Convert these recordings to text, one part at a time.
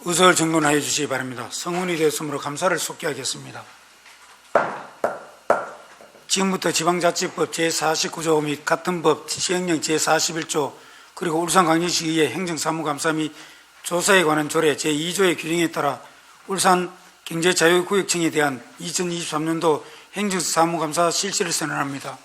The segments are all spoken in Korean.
의석을 정돈하여 주시기 바랍니다. 성운이 되었으므로 감사를 속기하겠습니다. 지금부터 지방자치법 제49조 및 같은 법 시행령 제41조 그리고 울산광역시의회 행정사무감사 및 조사에 관한 조례 제2조의 규정에 따라 울산경제자유구역청에 대한 2023년도 행정사무감사 실시를 선언합니다.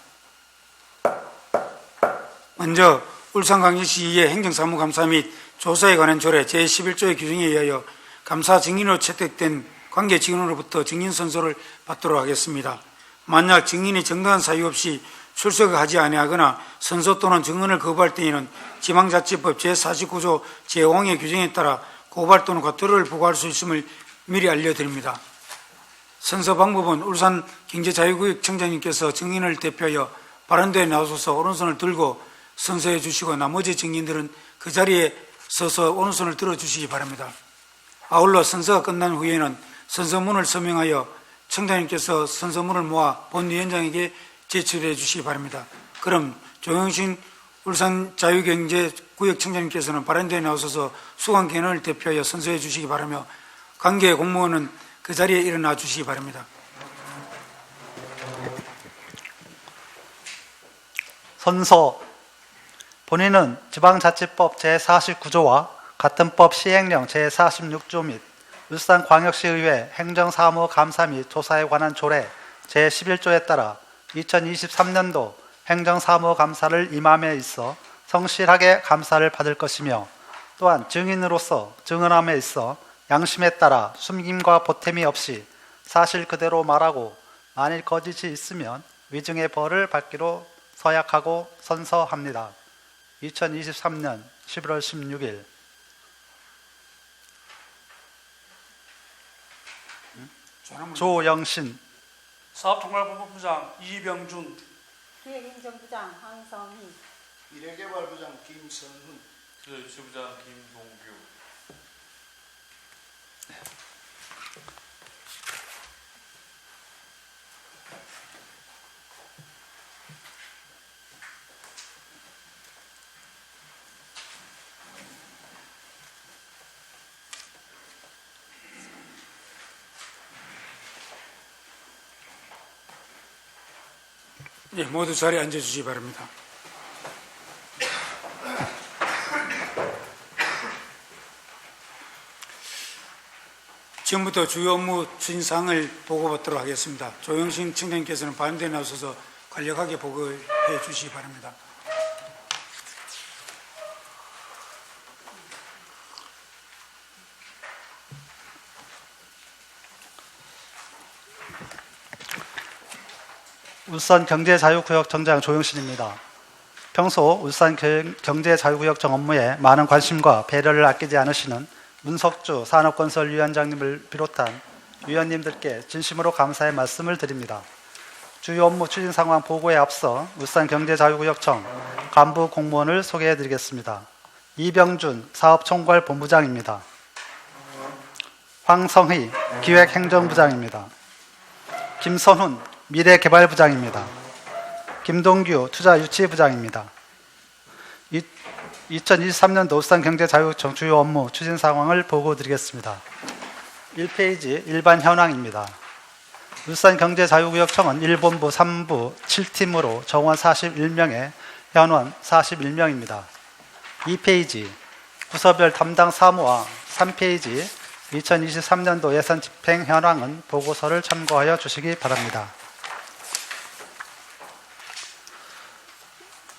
먼저 울산광역시의회 행정사무감사 및 조사에 관한 조례 제11조의 규정에 의하여 감사 증인으로 채택된 관계 직원으로부터 증인 선서를 받도록 하겠습니다. 만약 증인이 정당한 사유 없이 출석하지 아니하거나 선서 또는 증언을 거부할 때에는 지방자치법 제49조 제5항의 규정에 따라 고발 또는 과태료를 부과할 수 있음을 미리 알려드립니다. 선서 방법은 울산경제자유구역청장님께서 증인을 대표하여 발언대에 나서서 오른손을 들고 선서해 주시고 나머지 증인들은 그 자리에 서서 오른손을 들어주시기 바랍니다. 아울러 선서가 끝난 후에는 선서문을 서명하여 청장님께서 선서문을 모아 본위원장에게 제출해 주시기 바랍니다. 그럼 조영신 울산자유경제구역청장님께서는 발언대에 나오셔서 수강견을 대표하여 선서해 주시기 바라며 관계 공무원은 그 자리에 일어나 주시기 바랍니다. 선서. 본인은 지방자치법 제49조와 같은 법 시행령 제46조 및 울산광역시의회 행정사무감사 및 조사에 관한 조례 제11조에 따라 2023년도 행정사무감사를 임함에 있어 성실하게 감사를 받을 것이며 또한 증인으로서 증언함에 있어 양심에 따라 숨김과 보탬이 없이 사실 그대로 말하고 만일 거짓이 있으면 위증의 벌을 받기로 서약하고 선서합니다. 2023년 11월 16일 조영신 사업통괄본부장 이병준 기획행정부장 황성희 미래개발부장 김선훈 유치부장 김동규 예, 모두 자리에 앉아주시기 바랍니다. 지금부터 주요 업무 추진사항을 보고받도록 하겠습니다. 조영신 청장님께서는 발언대에 나서서 간략하게 보고해 주시기 바랍니다. 울산경제자유구역청장 조영신입니다. 평소 울산경제자유구역청 업무에 많은 관심과 배려를 아끼지 않으시는 문석주 산업건설위원장님을 비롯한 위원님들께 진심으로 감사의 말씀을 드립니다. 주요 업무 추진 상황 보고에 앞서 울산경제자유구역청 간부 공무원을 소개해 드리겠습니다. 이병준 사업총괄본부장입니다. 황성희 기획행정부장입니다. 김선훈 미래개발부장입니다. 김동규 투자유치부장입니다. 2023년도 울산경제자유구역청 주요 업무 추진 상황을 보고 드리겠습니다. 1페이지 일반 현황입니다. 울산경제자유구역청은 1본부 3부 7팀으로 정원 41명에 현원 41명입니다. 2페이지 부서별 담당 사무와 3페이지 2023년도 예산 집행 현황은 보고서를 참고하여 주시기 바랍니다.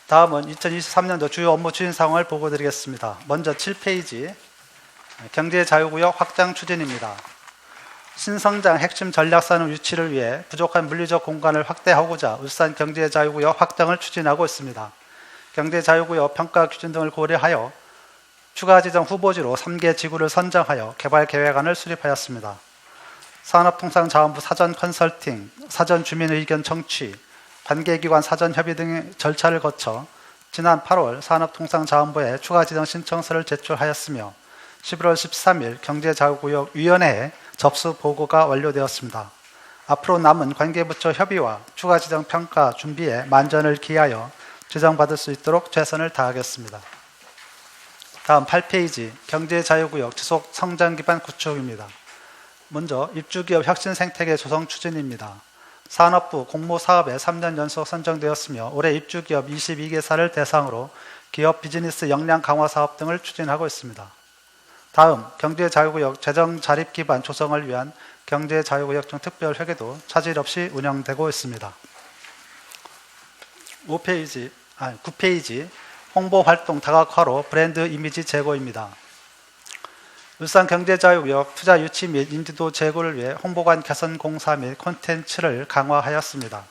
다음은 2023년도 주요 업무 추진 상황을 보고 드리겠습니다. 먼저 7페이지 경제자유구역 확장 추진입니다. 신성장 핵심 전략산업 유치를 위해 부족한 물리적 공간을 확대하고자 울산경제자유구역 확장을 추진하고 있습니다. 경제자유구역 평가 기준 등을 고려하여 추가 지정 후보지로 3개 지구를 선정하여 개발 계획안을 수립하였습니다. 산업통상자원부 사전 컨설팅, 사전 주민의견 청취, 관계기관 사전 협의 등의 절차를 거쳐 지난 8월 산업통상자원부에 추가 지정 신청서를 제출하였으며 11월 13일 경제자유구역위원회에 접수 보고가 완료되었습니다. 앞으로 남은 관계부처 협의와 추가 지정 평가 준비에 만전을 기하여 지정받을 수 있도록 최선을 다하겠습니다. 다음 8페이지 경제자유구역 지속 성장 기반 구축입니다. 먼저 입주기업 혁신 생태계 조성 추진입니다. 산업부 공모사업에 3년 연속 선정되었으며 올해 입주기업 22개사를 대상으로 기업 비즈니스 역량 강화 사업 등을 추진하고 있습니다. 다음 경제자유구역 재정자립 기반 조성을 위한 경제자유구역청 특별회계도 차질 없이 운영되고 있습니다. 9페이지 홍보활동 다각화로 브랜드 이미지 제고입니다. 울산경제자유구역 투자 유치 및 인지도 제고를 위해 홍보관 개선 공사 및 콘텐츠를 강화하였습니다.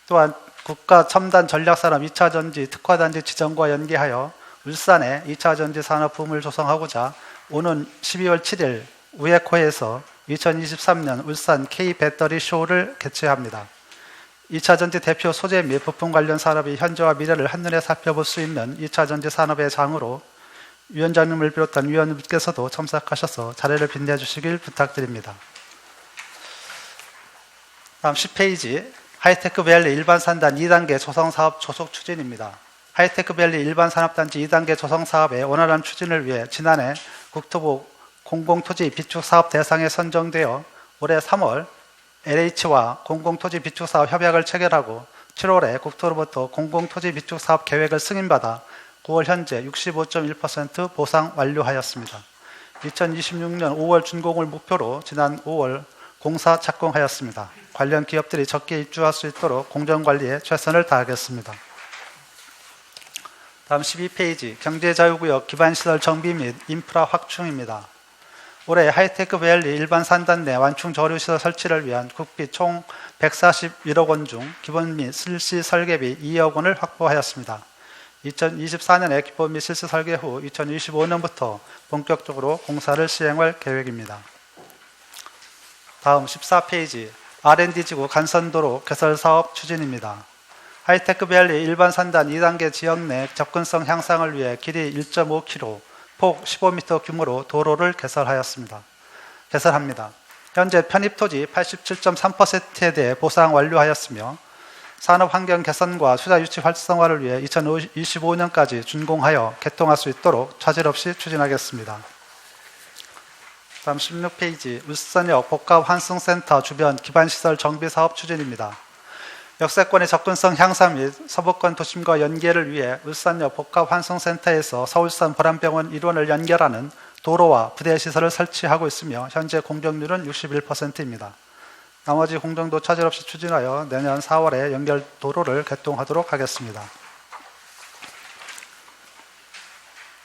또한 국가첨단전략산업 2차전지 특화단지 지정과 연계하여 울산의 2차전지 산업 붐을 조성하고자 오는 12월 7일 우에코에서 2023년 울산 K배터리 쇼를 개최합니다. 2차전지 대표 소재 및 부품 관련 산업의 현재와 미래를 한눈에 살펴볼 수 있는 2차전지 산업의 장으로 위원장님을 비롯한 위원님께서도 참석하셔서 자리를 빛내주시길 부탁드립니다. 다음 10페이지 하이테크밸리 일반산단 2단계 조성사업 조속 추진입니다. 하이테크밸리 일반산업단지 2단계 조성사업의 원활한 추진을 위해 지난해 국토부 공공토지 비축사업 대상에 선정되어 올해 3월 LH와 공공토지 비축사업 협약을 체결하고 7월에 국토로부터 공공토지 비축사업 계획을 승인받아 9월 현재 65.1% 보상 완료하였습니다. 2026년 5월 준공을 목표로 지난 5월 공사 착공하였습니다. 관련 기업들이 적게 입주할 수 있도록 공정관리에 최선을 다하겠습니다. 다음 12페이지 경제자유구역 기반시설 정비 및 인프라 확충입니다. 올해 하이테크밸리 일반 산단 내 완충 저류시설 설치를 위한 국비 총 141억 원 중 기본 및 실시 설계비 2억 원을 확보하였습니다. 2024년에 기본 및 실시 설계 후 2025년부터 본격적으로 공사를 시행할 계획입니다. 다음 14페이지 R&D지구 간선도로 개설 사업 추진입니다. 하이테크밸리 일반 산단 2단계 지역 내 접근성 향상을 위해 길이 1.5km, 폭 15m 규모로 도로를 개설합니다. 현재 편입토지 87.3%에 대해 보상 완료하였으며 산업환경 개선과 투자 유치 활성화를 위해 2025년까지 준공하여 개통할 수 있도록 차질 없이 추진하겠습니다. 다음 16페이지 울산역 복합환승센터 주변 기반시설 정비사업 추진입니다. 역세권의 접근성 향상 및 서부권 도심과 연계를 위해 울산역 복합환승센터에서 서울산 보람병원 일원을 연결하는 도로와 부대시설을 설치하고 있으며 현재 공정률은 61%입니다. 나머지 공정도 차질 없이 추진하여 내년 4월에 연결 도로를 개통하도록 하겠습니다.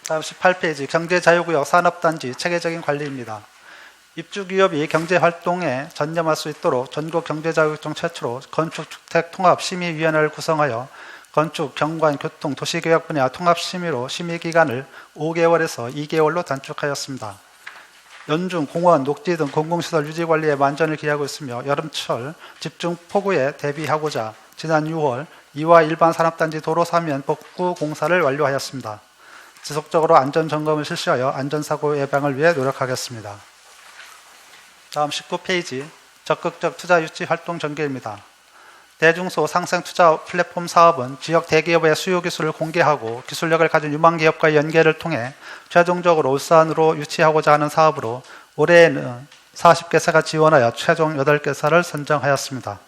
다음 18페이지 경제자유구역 산업단지 체계적인 관리입니다. 입주기업이 경제활동에 전념할 수 있도록 전국 경제자유구역청 최초로 건축주택통합심의위원회를 구성하여 건축, 경관, 교통, 도시계획 분야 통합심의로 심의기간을 5개월에서 2개월로 단축하였습니다. 연중, 공원, 녹지 등 공공시설 유지관리에 만전을 기하고 있으며 여름철 집중폭우에 대비하고자 지난 6월 이화 일반 산업단지 도로 사면 복구 공사를 완료하였습니다. 지속적으로 안전점검을 실시하여 안전사고 예방을 위해 노력하겠습니다. 다음 19페이지 적극적 투자 유치 활동 전개입니다. 대중소 상생투자 플랫폼 사업은 지역 대기업의 수요 기술을 공개하고 기술력을 가진 유망기업과의 연계를 통해 최종적으로 울산으로 유치하고자 하는 사업으로 올해에는 40개사가 지원하여 최종 8개사를 선정하였습니다.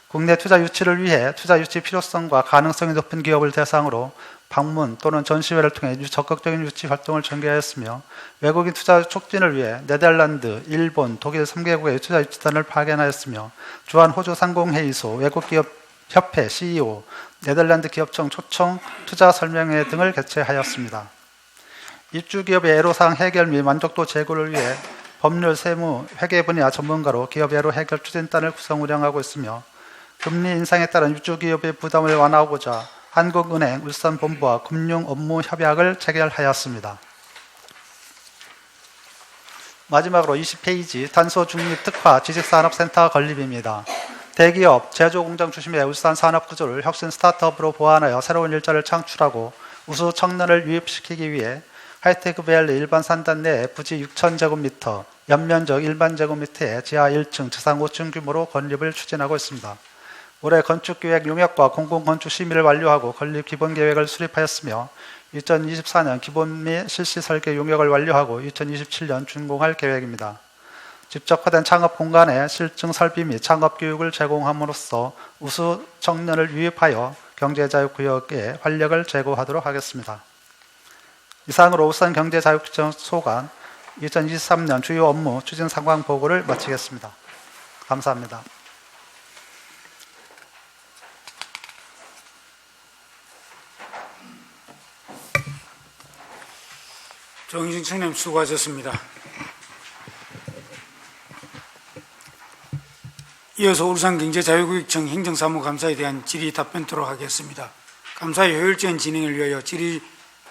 국내 투자 유치를 위해 투자 유치 필요성과 가능성이 높은 기업을 대상으로 방문 또는 전시회를 통해 적극적인 유치 활동을 전개하였으며 외국인 투자 촉진을 위해 네덜란드, 일본, 독일 3개국의 투자 유치단을 파견하였으며 주한 호주 상공회의소, 외국기업 협회 CEO, 네덜란드 기업청 초청 투자 설명회 등을 개최하였습니다. 입주기업의 애로사항 해결 및 만족도 제고를 위해 법률, 세무, 회계 분야 전문가로 기업 애로 해결 추진단을 구성 운영하고 있으며 금리 인상에 따른 입주기업의 부담을 완화하고자 한국은행 울산본부와 금융업무협약을 체결하였습니다. 마지막으로 20페이지 탄소중립특화 지식산업센터 건립입니다. 대기업, 제조공장 중심의 울산 산업구조를 혁신 스타트업으로 보완하여 새로운 일자리를 창출하고 우수 청년을 유입시키기 위해 하이테크밸리 일반 산단 내에 부지 6,000제곱미터, 연면적 1만 제곱미터의 지하 1층, 지상 5층 규모로 건립을 추진하고 있습니다. 올해 건축계획 용역과 공공건축 심의를 완료하고 건립 기본계획을 수립하였으며 2024년 기본 및 실시 설계 용역을 완료하고 2027년 준공할 계획입니다. 집적화된 창업 공간에 실증 설비 및 창업 교육을 제공함으로써 우수 청년을 유입하여 경제자유구역에 활력을 제고하도록 하겠습니다. 이상으로 울산 경제자유구청 소관 2023년 주요 업무 추진 상황 보고를 마치겠습니다. 감사합니다. 정의진 청님 수고하셨습니다. 이어서 울산경제자유구역청 행정사무감사에 대한 질의 답변토록 하겠습니다. 감사의 효율적인 진행을 위하여 질의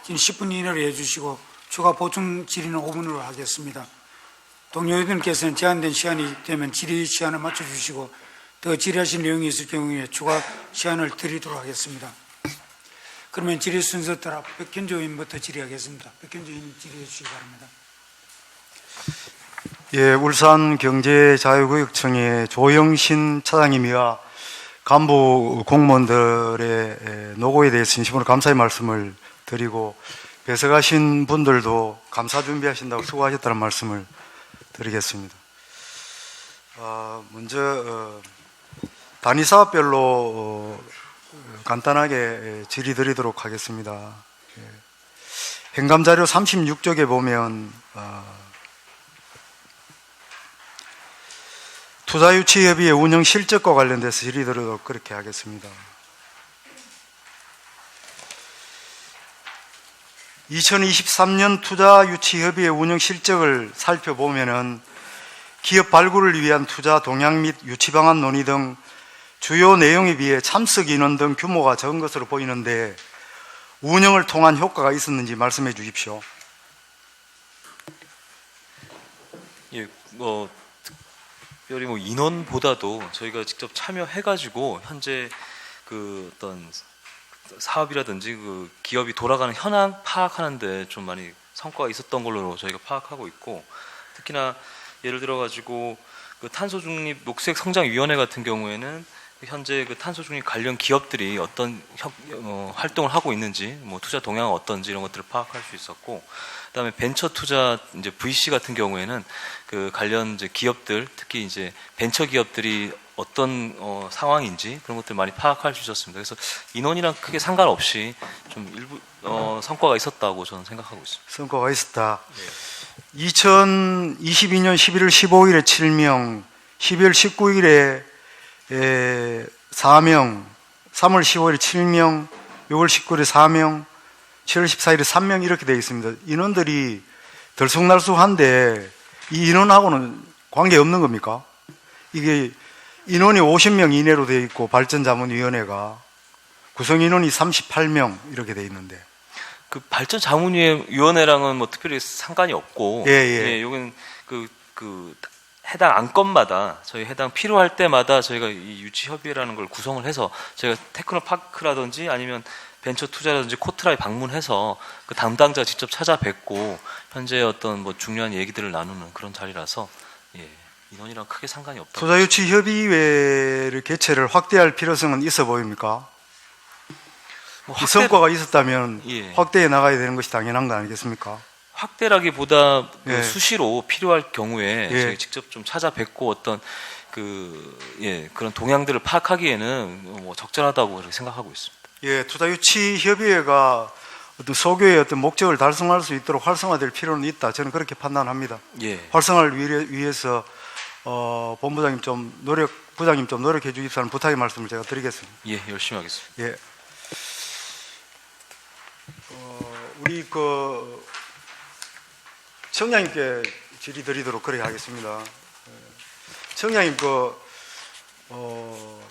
10분 이내로 해주시고 추가 보충 질의는 5분으로 하겠습니다. 동료 의원님께서는 제한된 시간이 되면 질의 시간을 맞춰주시고 더 질의하실 내용이 있을 경우에 추가 시간을 드리도록 하겠습니다. 그러면 질의 순서 따라 백현조 의원부터 질의하겠습니다. 백현조 의원님 질의해 주시기 바랍니다. 예, 울산경제자유구역청의 조영신 차장님이와 간부 공무원들의 노고에 대해서 진심으로 감사의 말씀을 드리고 배석하신 분들도 감사 준비하신다고 수고하셨다는 말씀을 드리겠습니다. 먼저 단위 사업별로 간단하게 질의 드리도록 하겠습니다. 행감자료 36쪽에 보면 투자유치협의회 운영 실적과 관련돼서 질의 드리도록 그렇게 하겠습니다. 2023년 투자유치협의회 운영 실적을 살펴보면은 기업 발굴을 위한 투자 동향 및 유치 방안 논의 등 주요 내용에 비해 참석 인원 등 규모가 적은 것으로 보이는데 운영을 통한 효과가 있었는지 말씀해 주십시오. 예, 특별히 인원보다도 저희가 직접 참여해가지고 현재 그 어떤 사업이라든지 그 기업이 돌아가는 현황 파악하는데 좀 많이 성과가 있었던 걸로 저희가 파악하고 있고, 특히나 예를 들어가지고 그 탄소중립 녹색성장위원회 같은 경우에는 현재 그 탄소중립 관련 기업들이 어떤 활동을 하고 있는지, 투자 동향은 어떤지 이런 것들을 파악할 수 있었고, 그다음에 벤처 투자 이제 VC 같은 경우에는 그 관련 이제 기업들, 특히 이제 벤처 기업들이 어떤 상황인지 그런 것들 많이 파악할 수 있었습니다. 그래서 인원이랑 크게 상관없이 좀 일부 성과가 있었다고 저는 생각하고 있습니다. 성과가 있었다. 네. 2022년 11월 15일에 7명, 12월 19일에 4명, 3월 15일에 7명, 6월 19일에 4명, 7월 14일에 3명 이렇게 되어 있습니다. 인원들이 들쑥날쑥한데 이 인원하고는 관계없는 겁니까? 이게 인원이 50명 이내로 되어 있고 발전자문위원회가 구성 인원이 38명 이렇게 되어 있는데 그 발전자문위원회랑은 특별히 상관이 없고, 여기는 그 해당 안건마다 저희 해당 필요할 때마다 저희가 이 유치협의회라는 걸 구성을 해서 저희가 테크노파크라든지 아니면 벤처 투자라든지 코트라에 방문해서 그 담당자 직접 찾아뵙고 현재 어떤 중요한 얘기들을 나누는 그런 자리라서 인원이랑 크게 상관이 없다. 투자유치협의회를 개최를 확대할 필요성은 있어 보입니까? 성과가 있었다면 확대해 나가야 되는 것이 당연한 거 아니겠습니까? 확대라기보다 수시로 필요할 경우에 저희 직접 좀 찾아뵙고 어떤 그런 동향들을 파악하기에는 적절하다고 생각하고 있습니다. 예, 투자유치협의회가 어떤 소교의 어떤 목적을 달성할 수 있도록 활성화될 필요는 있다. 저는 그렇게 판단합니다. 활성화를 위해서 본부장님 부장님 좀 노력해 주십사는 부탁의 말씀을 제가 드리겠습니다. 예, 열심히 하겠습니다. 예. 우리 청장님께 질의 드리도록 그렇게 하겠습니다. 청장님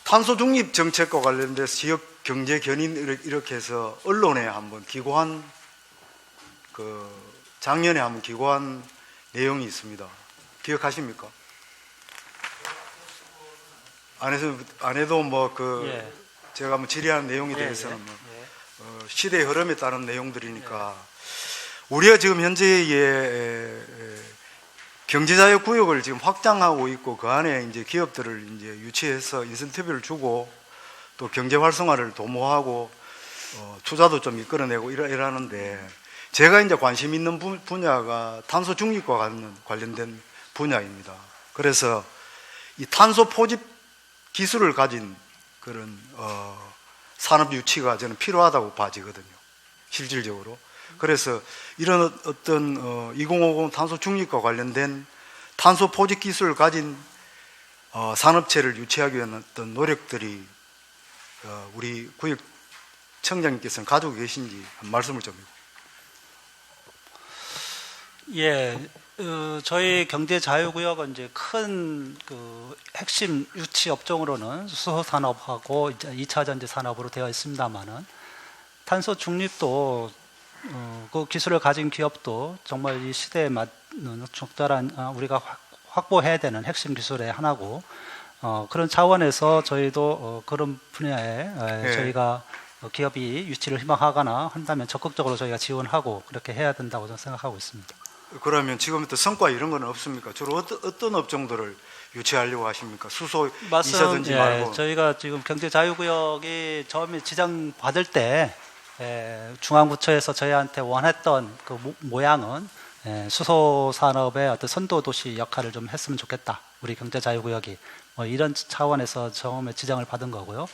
탄소 중립 정책과 관련돼서 지역 경제 견인 이렇게 해서 언론에 한번 기고한 작년에 한번 기고한 내용이 있습니다. 기억하십니까? 안 해도 제가 한번 질의하는 내용에 대해서는 시대의 흐름에 따른 내용들이니까 우리가 지금 현재의 경제자유구역을 지금 확장하고 있고 그 안에 이제 기업들을 이제 유치해서 인센티브를 주고 또 경제 활성화를 도모하고 투자도 좀 이끌어내고 이러는데 제가 이제 관심 있는 분야가 탄소 중립과 관련된 분야입니다. 그래서 이 탄소 포집 기술을 가진 그런 산업 유치가 저는 필요하다고 봐지거든요. 실질적으로. 그래서 이런 어떤 2050 탄소 중립과 관련된 탄소 포집 기술을 가진 산업체를 유치하기 위한 어떤 노력들이 우리 구역청장님께서는 가지고 계신지 한 말씀을 좀 해주세요. 예, 저희 경제자유구역은 이제 큰 핵심 유치 업종으로는 수소 산업하고 이제 2차 전지 산업으로 되어 있습니다만은 탄소 중립도 그 기술을 가진 기업도 정말 이 시대에 맞는 적절한 우리가 확보해야 되는 핵심 기술의 하나고 그런 차원에서 저희도 그런 분야에 저희가 기업이 유치를 희망하거나 한다면 적극적으로 저희가 지원하고 그렇게 해야 된다고 저는 생각하고 있습니다. 그러면 지금부터 성과 이런 건 없습니까? 주로 어떤 업종들을 유치하려고 하십니까? 수소 2차전지 말고. 저희가 지금 경제자유구역이 처음에 지정 받을 때 중앙부처에서 저희한테 원했던 그 모양은 수소 산업의 어떤 선도 도시 역할을 좀 했으면 좋겠다. 우리 경제자유구역이 뭐 이런 차원에서 처음에 지정을 받은 거고요.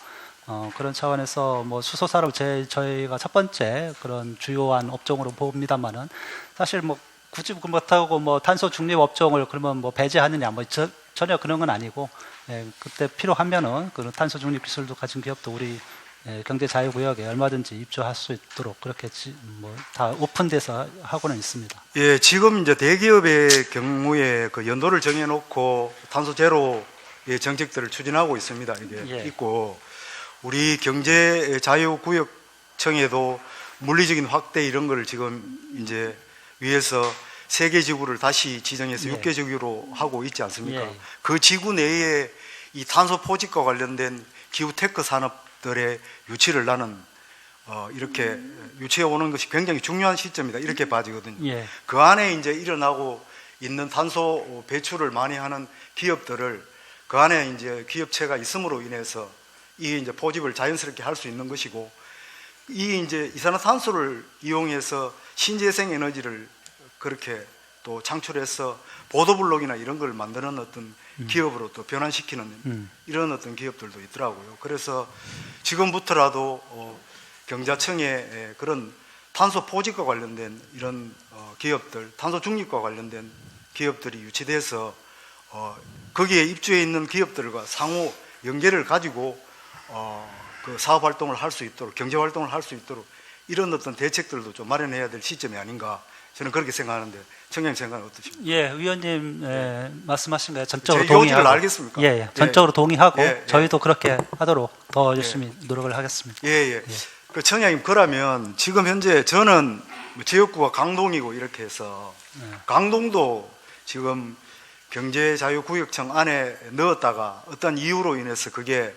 그런 차원에서 뭐 수소 산업 저희가 첫 번째 그런 주요한 업종으로 봅니다만은 사실 뭐 굳이 그렇다고 뭐 탄소 중립 업종을 그러면 뭐 배제하느냐 뭐 전혀 그런 건 아니고 그때 필요하면은 그런 탄소 중립 기술도 가진 기업도 우리 경제자유구역에 얼마든지 입주할 수 있도록 그렇게 뭐 다 오픈돼서 하고는 있습니다. 예, 지금 이제 대기업의 경우에 그 연도를 정해놓고 탄소 제로의 정책들을 추진하고 있습니다. 이게 있고 우리 경제자유구역청에도 물리적인 확대 이런 걸 지금 이제 위해서 세계 지구를 다시 지정해서 6개 지구로 하고 있지 않습니까? 그 지구 내에 이 탄소 포집과 관련된 기후테크 산업들의 유치를 나는 이렇게 유치해 오는 것이 굉장히 중요한 시점이다 이렇게 봐지거든요. 그 안에 이제 일어나고 있는 탄소 배출을 많이 하는 기업들을 그 안에 이제 기업체가 있음으로 인해서 이 이제 포집을 자연스럽게 할 수 있는 것이고 이 이제 이산화탄소를 이용해서 신재생 에너지를 그렇게 또 창출해서 보도블록이나 이런 걸 만드는 어떤 기업으로 또 변환시키는 이런 어떤 기업들도 있더라고요. 그래서 지금부터라도 경자청에 그런 탄소 포집과 관련된 이런 기업들, 탄소 중립과 관련된 기업들이 유치돼서 거기에 입주해 있는 기업들과 상호 연계를 가지고 그 사업 활동을 할 수 있도록 경제 활동을 할 수 있도록 이런 어떤 대책들도 좀 마련해야 될 시점이 아닌가 저는 그렇게 생각하는데 청장님 생각은 어떠십니까? 예, 의원님 말씀하신 거에 전적으로 제 요지를 동의하고 알겠습니까? 예, 전적으로 동의하고 예. 저희도 그렇게 하도록 더 열심히 노력을 하겠습니다. 예. 그 청장님 그러면 지금 현재 저는 지역구가 강동이고 이렇게 해서 강동도 지금 경제자유구역청 안에 넣었다가 어떤 이유로 인해서 그게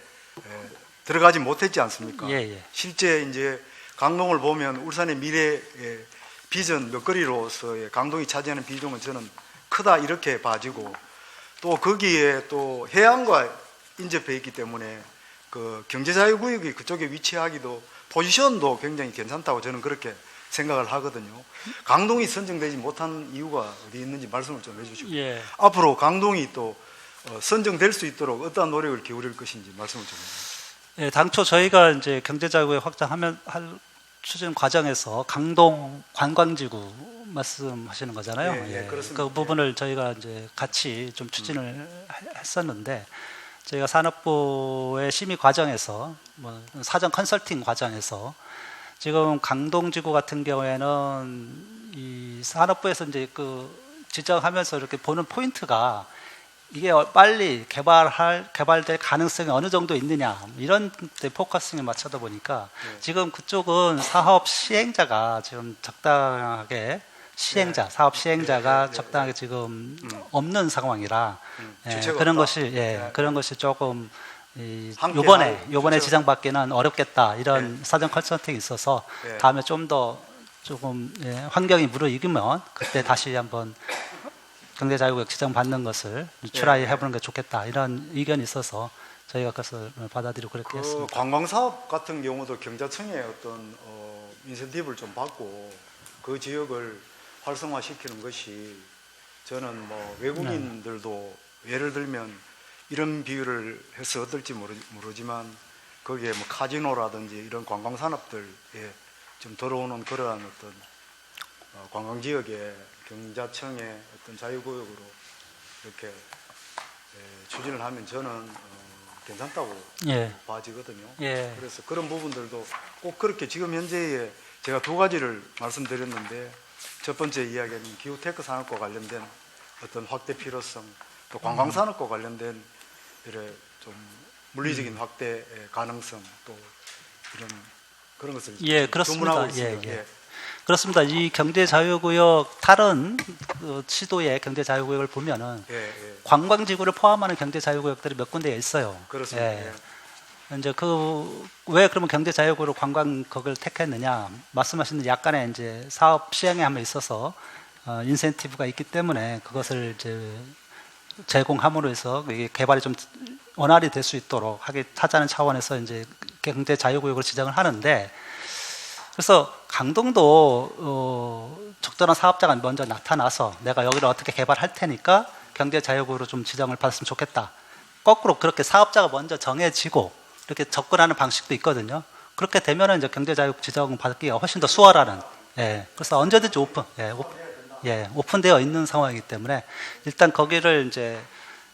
들어가지 못했지 않습니까? 실제 이제 강동을 보면 울산의 미래의 비전 먹거리로서의 강동이 차지하는 비중은 저는 크다 이렇게 봐지고 또 거기에 또 해안과 인접해 있기 때문에 그 경제자유구역이 그쪽에 위치하기도 포지션도 굉장히 괜찮다고 저는 그렇게 생각을 하거든요. 강동이 선정되지 못한 이유가 어디 있는지 말씀을 좀 해주시고 앞으로 강동이 또 선정될 수 있도록 어떠한 노력을 기울일 것인지 말씀을 좀 해주시죠. 당초 저희가 이제 경제자유구역 확장하면 할 추진 과정에서 강동 관광지구 말씀하시는 거잖아요. 그렇습니다. 그 부분을 저희가 이제 같이 좀 추진을 했었는데 저희가 산업부의 심의 과정에서 뭐 사전 컨설팅 과정에서 지금 강동지구 같은 경우에는 이 산업부에서 이제 그 지정하면서 이렇게 보는 포인트가 이게 빨리 개발될 가능성이 어느 정도 있느냐 이런 데 포커싱을 맞춰다 보니까 지금 그쪽은 사업 시행자가 지금 적당하게 사업 시행자가 적당하게 지금 없는 상황이라 그런 것이 그런 것이 조금 요번에 지정받기는 어렵겠다 이런 사전 컨설팅이 있어서 다음에 좀 더 조금 환경이 무르익으면 그때 다시 한번 경제자유구역 지정받는 것을 트라이 해보는 게 좋겠다 이런 의견이 있어서 저희가 그것을 받아들이고 그렇게 했습니다. 관광사업 같은 경우도 경자청의 어떤 인센티브를 좀 받고 그 지역을 활성화시키는 것이 저는 뭐 외국인들도 예를 들면 이런 비유를 해서 어떨지 모르지만 거기에 뭐 카지노라든지 이런 관광산업들에 좀 들어오는 그러한 어떤 관광지역에 경자청의 어떤 자유구역으로 이렇게 추진을 하면 저는 괜찮다고 예. 봐지거든요. 예. 그래서 그런 부분들도 꼭 그렇게 지금 현재에 제가 두 가지를 말씀드렸는데 첫 번째 이야기는 기후테크 산업과 관련된 어떤 확대 필요성, 또 관광산업과 관련된 이래 좀 물리적인 확대 가능성, 또 이런 그런 것을 예, 그렇습니다. 주문하고 있습니다. 예. 그렇습니다. 이 경제자유구역 다른 그 시도의 경제자유구역을 보면은 관광지구를 포함하는 경제자유구역들이 몇 군데 있어요. 그렇습니다. 예. 이제 왜 그러면 경제자유구역으로 관광객을 택했느냐? 말씀하신 약간의 이제 사업 시행에 함에 있어서 인센티브가 있기 때문에 그것을 이제 제공함으로 해서 이게 개발이 좀 원활히 될 수 있도록 하자는 차원에서 이제 경제자유구역으로 지정을 하는데, 그래서 강동도 적절한 사업자가 먼저 나타나서 내가 여기를 어떻게 개발할 테니까 경제자유구역으로 좀 지정을 받았으면 좋겠다. 거꾸로 그렇게 사업자가 먼저 정해지고 이렇게 접근하는 방식도 있거든요. 그렇게 되면은 이제 경제자유구역 지정 받기가 훨씬 더 수월하는. 예. 그래서 언제든지 오픈되어 있는 상황이기 때문에 일단 거기를 이제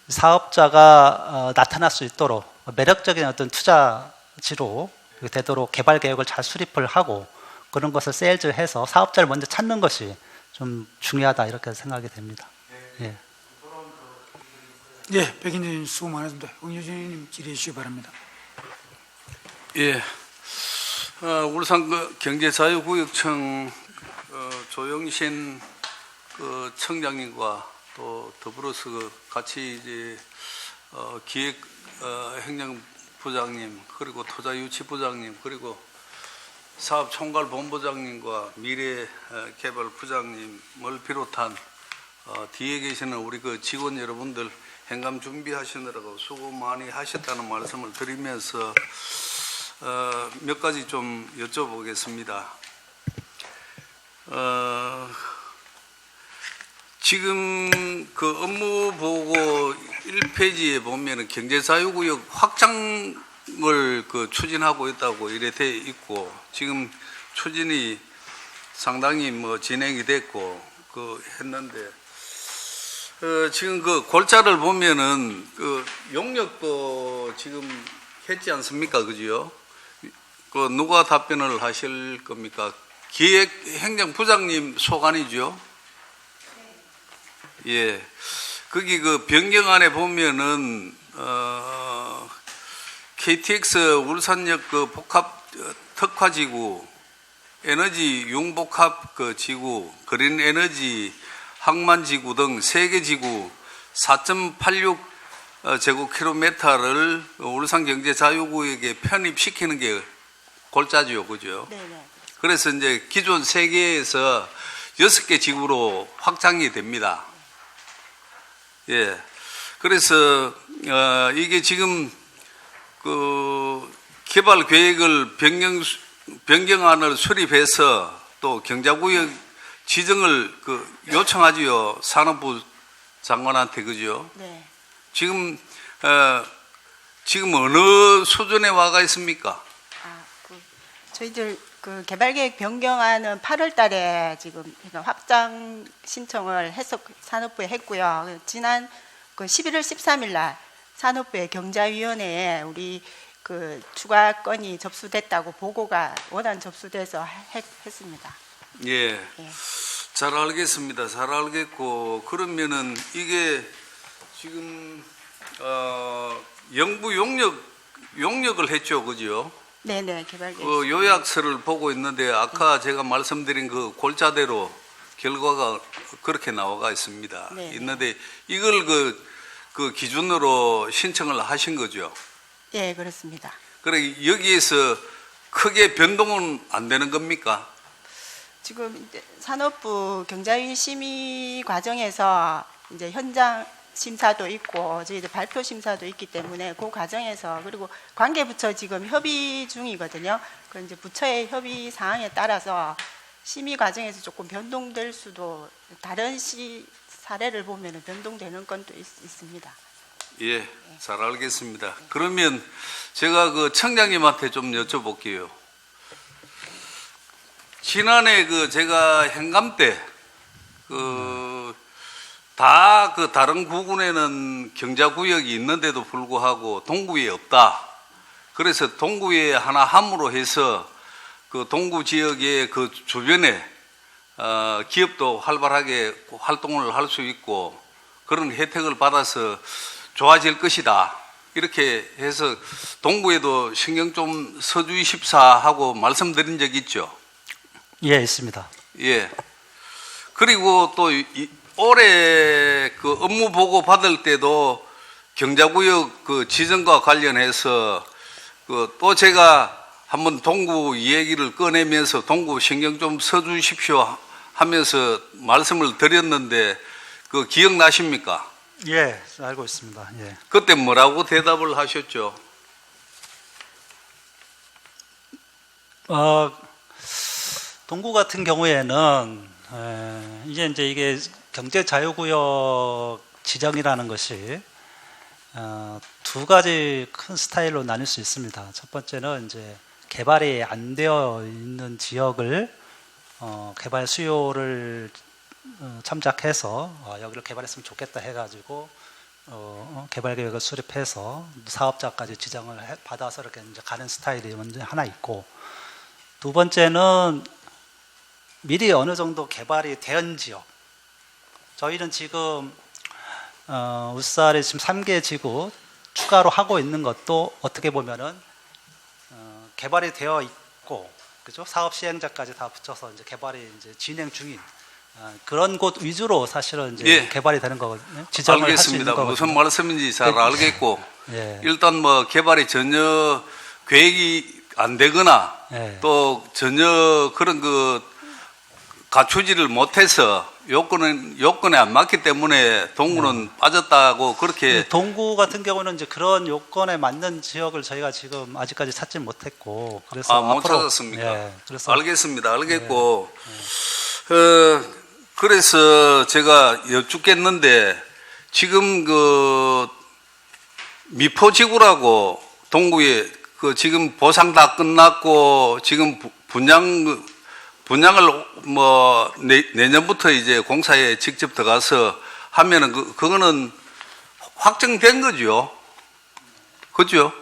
사업자가 나타날 수 있도록 매력적인 어떤 투자지로 되도록 개발 계획을 잘 수립을 하고 그런 것을 세일즈해서 사업자를 먼저 찾는 것이 좀 중요하다 이렇게 생각이 됩니다. 예. 예, 백인진 수고 많으십니다. 홍유진님 질의해 주시기 바랍니다. 예, 울산 경제자유구역청 조영신 청장님과 또 더불어서 같이 이제 기획 행정부장님 그리고 투자유치부장님 그리고 사업총괄본부장님과 미래개발부장님을 비롯한 뒤에 계시는 우리 그 직원 여러분들 행감 준비하시느라고 수고 많이 하셨다는 말씀을 드리면서 몇 가지 좀 여쭤보겠습니다. 지금 그 업무보고 1페이지에 보면은 경제자유구역 확장을 그 추진하고 있다고 이래 돼 있고 지금 추진이 상당히 뭐 진행이 됐고 그 했는데 지금 그 골자를 보면은 그 용역도 지금 했지 않습니까, 그지요? 그 누가 답변을 하실 겁니까? 기획행정부장님 소관이죠? 예. 거기 그 변경안에 보면은 KTX 울산역 그 복합 특화지구, 에너지 융복합 그 지구, 그린 에너지 항만지구 등 3개 지구 4.86 제곱킬로미터를 울산경제자유구역에 편입시키는 게 골자지요, 그죠? 네네. 그래서 이제 기존 3개에서 6개 지구로 확장이 됩니다. 예. 그래서, 이게 지금, 개발 계획을 변경안을 수립해서 또 경자구역 지정을 요청하지요. 산업부 장관한테, 그죠? 네. 지금 어느 수준에 와가 있습니까? 저희들 개발계획 변경안은 8월 달에 지금 확장 신청을 해서 산업부에 했고요. 지난 11월 13일 날 산업부의 경자위원회에 우리 추가 건이 접수됐다고 보고가 원안 접수돼서 했습니다. 예. 잘 알겠습니다. 잘 알겠고, 그러면은 이게 지금, 영부 용역을 했죠. 그죠? 네네, 개발계획. 요약서를 보고 있는데, 아까 제가 말씀드린 그 골자대로 결과가 그렇게 나와가 있습니다. 네네. 있는데, 이걸 그 기준으로 신청을 하신 거죠? 예, 그렇습니다. 그래, 여기에서 크게 변동은 안 되는 겁니까? 지금 이제 산업부 경자위 심의 과정에서 이제 현장 심사도 있고 저희들 발표 심사도 있기 때문에 그 과정에서 그리고 관계 부처 지금 협의 중이거든요. 그 이제 부처의 협의 사항에 따라서 심의 과정에서 조금 변동될 수도 다른 사례를 보면 변동되는 건도 있습니다. 예, 잘 알겠습니다. 그러면 제가 그 청장님한테 좀 여쭤볼게요. 지난해 그 제가 행감 때 다 그 다른 구군에는 경자구역이 있는데도 불구하고 동구에 없다. 그래서 동구에 하나 함으로 해서 그 동구 지역의 그 주변에 기업도 활발하게 활동을 할 수 있고 그런 혜택을 받아서 좋아질 것이다. 이렇게 해서 동구에도 신경 좀 써주십사 하고 말씀드린 적 있죠. 예, 있습니다. 예. 그리고 또 올해 그 업무 보고 받을 때도 경자구역 그 지정과 관련해서 그 또 제가 한번 동구 얘기를 꺼내면서 동구 신경 좀 써주십시오 하면서 말씀을 드렸는데 그 기억나십니까? 예, 알고 있습니다. 예. 그때 뭐라고 대답을 하셨죠? 동구 같은 경우에는 이제 이게 경제자유구역 지정이라는 것이 두 가지 큰 스타일로 나뉠 수 있습니다. 첫 번째는 이제 개발이 안 되어 있는 지역을 개발 수요를 참작해서 여기를 개발했으면 좋겠다 해가지고 개발 계획을 수립해서 사업자까지 지정을 받아서 이렇게 이제 가는 스타일이 먼저 하나 있고, 두 번째는 미리 어느 정도 개발이 된 지역. 저희는 지금 울산에 지금 3개 지구 추가로 하고 있는 것도 어떻게 보면은 개발이 되어 있고, 그죠? 사업 시행자까지 다 붙여서 이제 개발이 이제 진행 중인 그런 곳 위주로 사실은 이제 예. 개발이 되는 거거든요. 지정을 할 수 있는 알겠습니다. 거거든요. 무슨 말씀인지 잘 알겠고 예. 일단 뭐 개발이 전혀 계획이 안 되거나 예. 또 전혀 그런 그 갖추지를 못해서 요건에 안 맞기 때문에 동구는 빠졌다고 그렇게 동구 같은 경우는 이제 그런 요건에 맞는 지역을 저희가 지금 아직까지 찾지 못했고, 그래서 못 앞으로 찾았습니까? 예, 그래서 알겠습니다. 알겠고 그래서 제가 여쭙겠는데 지금 그 미포지구라고 동구에 그 지금 보상 다 끝났고 지금 분양을 뭐 내년부터 이제 공사에 직접 들어가서 하면은 그거는 확정된 거죠. 그죠?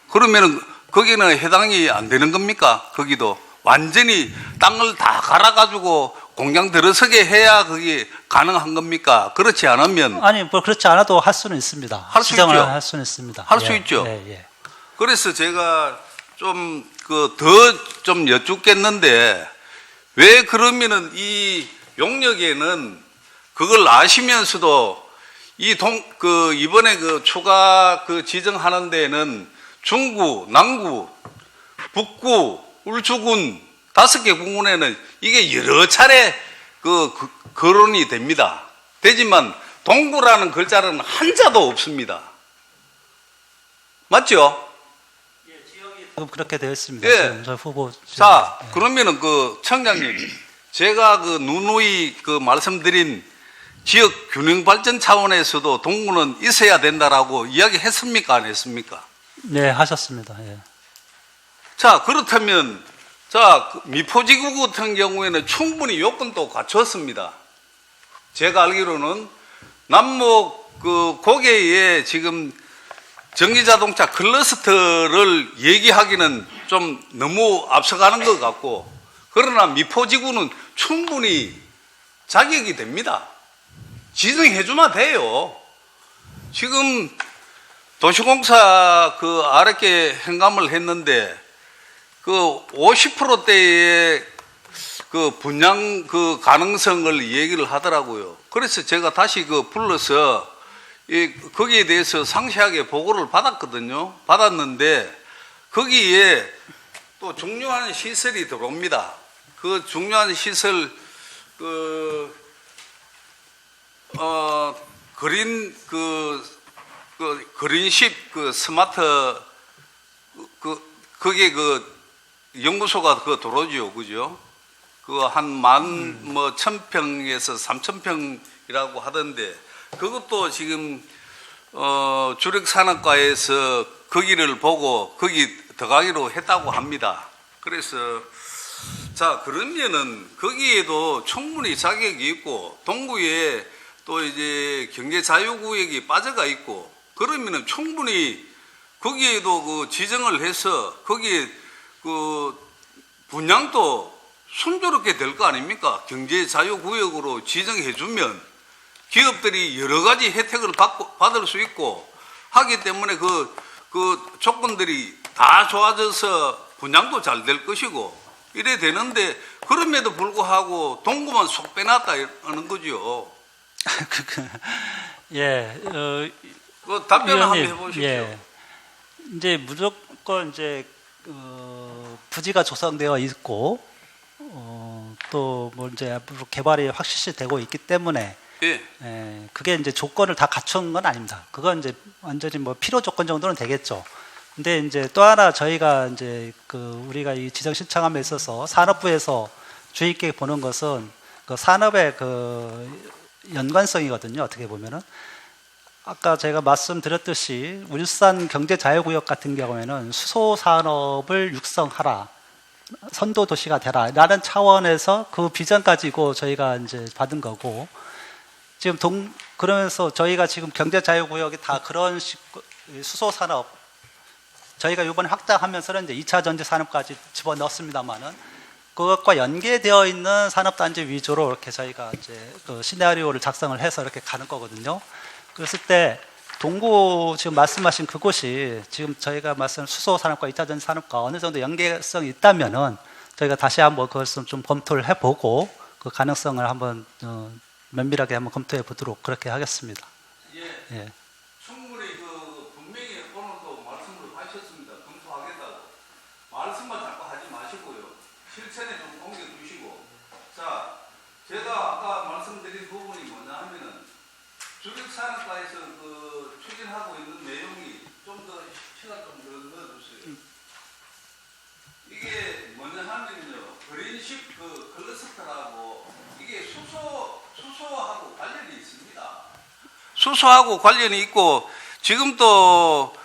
그러면은 거기는 해당이 안 되는 겁니까? 거기도 완전히 땅을 다 갈아가지고 공장 들어서게 해야 그게 가능한 겁니까? 그렇지 않으면 아니 뭐 그렇지 않아도 할 수는 있습니다. 할수 지정을 있죠. 할 수는 있습니다. 할 수 있죠. 예, 예. 그래서 제가 좀 더 좀 여쭙겠는데 왜 그러면은 이 용역에는 그걸 아시면서도 이번에 그 추가 그 지정하는 데에는 중구, 남구, 북구, 울주군 5개 군군에는 이게 여러 차례 거론이 됩니다. 되지만 동구라는 글자는 한자도 없습니다. 맞죠? 지금 그렇게 되어 있습니다. 예. 지금 저 후보. 자, 예. 그러면은 그 청장님, 제가 그 누누이 그 말씀드린 지역 균형 발전 차원에서도 동구는 있어야 된다라고 이야기했습니까? 안 했습니까? 네, 하셨습니다. 예. 자, 그렇다면 자, 미포지구 같은 경우에는 충분히 요건도 갖췄습니다. 제가 알기로는 남목 그 고개에 지금 전기자동차 클러스터를 얘기하기는 좀 너무 앞서가는 것 같고, 그러나 미포지구는 충분히 자격이 됩니다. 지정해주면 돼요. 지금 도시공사 그 아랫게 행감을 했는데 그 50%대의 그 분양 그 가능성을 얘기를 하더라고요. 그래서 제가 다시 그 불러서 거기에 대해서 상세하게 보고를 받았거든요. 받았는데 거기에 또 중요한 시설이 들어옵니다. 그 중요한 시설 그린십 그 스마트 그게 그 연구소가 그 도로죠, 그죠? 그 한 뭐 1,000평에서 3,000평이라고 하던데 그것도 지금 주력산업과에서 거기를 보고 거기 들어가기로 했다고 합니다. 그래서 자 그러면은 거기에도 충분히 자격이 있고 동구에 또 이제 경제자유구역이 빠져가 있고 그러면은 충분히 거기에도 그 지정을 해서 거기에 그 분양도 순조롭게 될 거 아닙니까? 경제자유구역으로 지정해주면 기업들이 여러 가지 혜택을 받을 수 있고 하기 때문에 그 조건들이 다 좋아져서 분양도 잘 될 것이고 이래 되는데 그럼에도 불구하고 동구만 속 빼놨다 하는 거죠. 예, 그 답변을 한번 위원님, 해보십시오. 예. 이제 무조건 이제 부지가 조성되어 있고 또 뭐 이제 앞으로 개발이 확실시 되고 있기 때문에 예. 그게 이제 조건을 다 갖춘 건 아닙니다. 그건 이제 완전히 뭐 필요 조건 정도는 되겠죠. 근데 이제 또 하나 저희가 이제 우리가 이 지정 신청함에 있어서 산업부에서 주의 깊게 보는 것은 그 산업의 그 연관성이거든요. 어떻게 보면은 아까 제가 말씀드렸듯이 울산 경제자유구역 같은 경우에는 수소 산업을 육성하라, 선도 도시가 되라라는 차원에서 그 비전 가지고 저희가 이제 받은 거고 지금 그러면서 저희가 지금 경제자유구역이 다 그런 수소 산업 저희가 이번에 확장하면서는 이제 2차 전지 산업까지 집어넣었습니다만은 그것과 연계되어 있는 산업단지 위주로 이렇게 저희가 이제 그 시나리오를 작성을 해서 이렇게 가는 거거든요. 그랬을 때 동구 지금 말씀하신 그곳이 지금 저희가 말씀 수소 산업과 2차 전지 산업과 어느 정도 연계성이 있다면은 저희가 다시 한번 그것을 좀 검토를 해보고 그 가능성을 한번 면밀하게 한번 검토해 보도록 그렇게 하겠습니다. 예. 충분히 분명히 오늘도 말씀을 하셨습니다. 검토하겠다고. 말씀만 자꾸 하지 마시고요. 실천에 좀 옮겨주시고. 자, 제가 아까 말씀드린 부분이 뭐냐 하면은 주력산업과에서 추진하고 있는 내용이 좀 더 시간 좀 더 넣어주세요. 이게 뭐냐 하면요. 그린십 클러스터라고 이게 수소하고 관련이 있습니다. 수소하고 관련이 있고 지금 또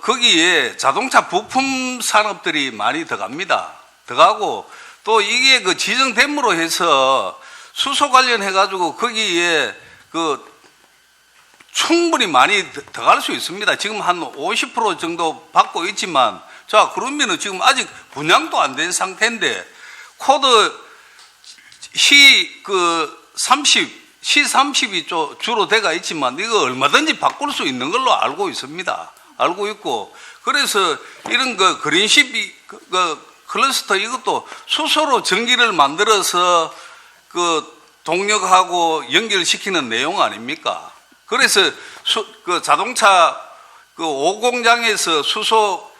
거기에 자동차 부품 산업들이 많이 들어갑니다. 들어가고 또 이게 지정됨으로 해서 수소 관련해 가지고 거기에 충분히 많이 들어갈 수 있습니다. 지금 한 50% 정도 받고 있지만 자 그러면은 지금 아직 분양도 안 된 상태인데 코드 C30이 주로 돼가 있지만 이거 얼마든지 바꿀 수 있는 걸로 알고 있습니다. 알고 있고 그래서 이런 그린십 클러스터 이것도 수소로 전기를 만들어서 동력하고 연결시키는 내용 아닙니까? 그래서 자동차 5공장에서 수소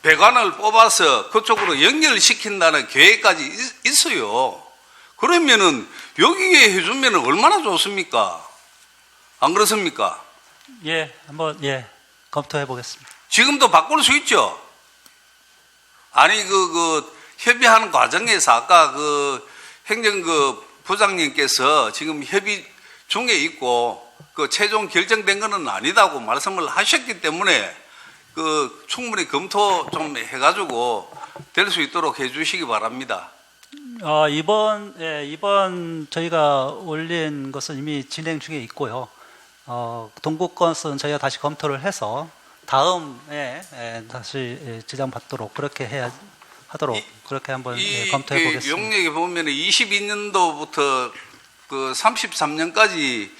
배관을 뽑아서 그쪽으로 연결시킨다는 계획까지 있어요. 그러면은 여기에 해주면 얼마나 좋습니까? 안 그렇습니까? 예, 한번 검토해 보겠습니다. 지금도 바꿀 수 있죠. 아니 협의하는 과정에서 아까 행정 부장님께서 지금 협의 중에 있고 최종 결정된 것은 아니다고 말씀을 하셨기 때문에 충분히 검토 좀 해가지고 될 수 있도록 해주시기 바랍니다. 이번 저희가 올린 것은 이미 진행 중에 있고요. 동구 것은 저희가 다시 검토를 해서 다음에 다시 지정받도록 그렇게 하도록 그렇게 한번 검토해 보겠습니다. 용역에 보면 22년도부터 33년까지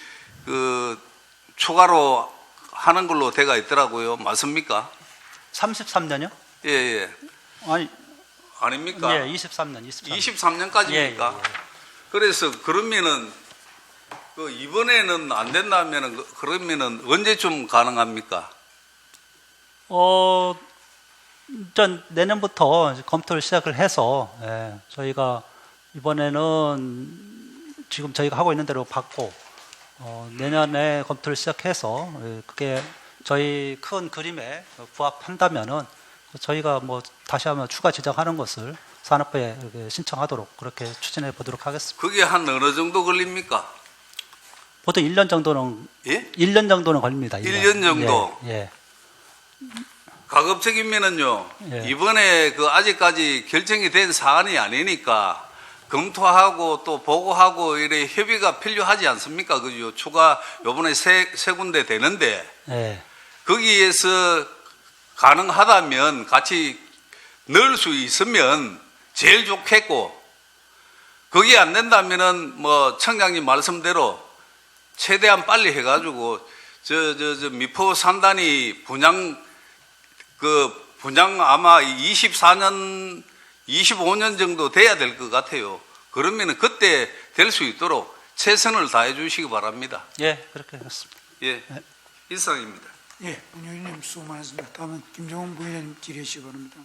추가로 하는 걸로 돼가 있더라고요. 맞습니까? 33년요? 예. 아니, 아닙니까? 예, 23년. 23년까지입니까? 예. 그래서 그러면은 이번에는 안 된다면은 그러면은 언제쯤 가능합니까? 일단 내년부터 검토를 시작을 해서 저희가 이번에는 지금 저희가 하고 있는 대로 받고 내년에 검토를 시작해서 그게 저희 큰 그림에 부합한다면은 저희가 뭐 다시 한번 추가 지정하는 것을 산업부에 이렇게 신청하도록 그렇게 추진해 보도록 하겠습니다. 그게 한 어느 정도 걸립니까? 보통 1년 정도는 예? 1년 정도는 걸립니다. 1년 정도? 예. 가급적이면은요, 예. 이번에 그 아직까지 결정이 된 사안이 아니니까 검토하고 또 보고하고 이래 협의가 필요하지 않습니까? 그죠? 추가 요번에 세 군데 되는데 예. 거기에서 가능하다면 같이 넣을 수 있으면 제일 좋겠고, 그게 안 된다면은 뭐 청장님 말씀대로 최대한 빨리 해가지고 저 미포 산단이 분양 아마 24년 25년 정도 돼야 될 것 같아요. 그러면은 그때 될 수 있도록 최선을 다해 주시기 바랍니다. 예, 그렇게 하겠습니다. 예, 이상입니다. 예, 문 의원님 수고 많으십니다. 다음은 김종원 부의원님 질의하시기 바랍니다.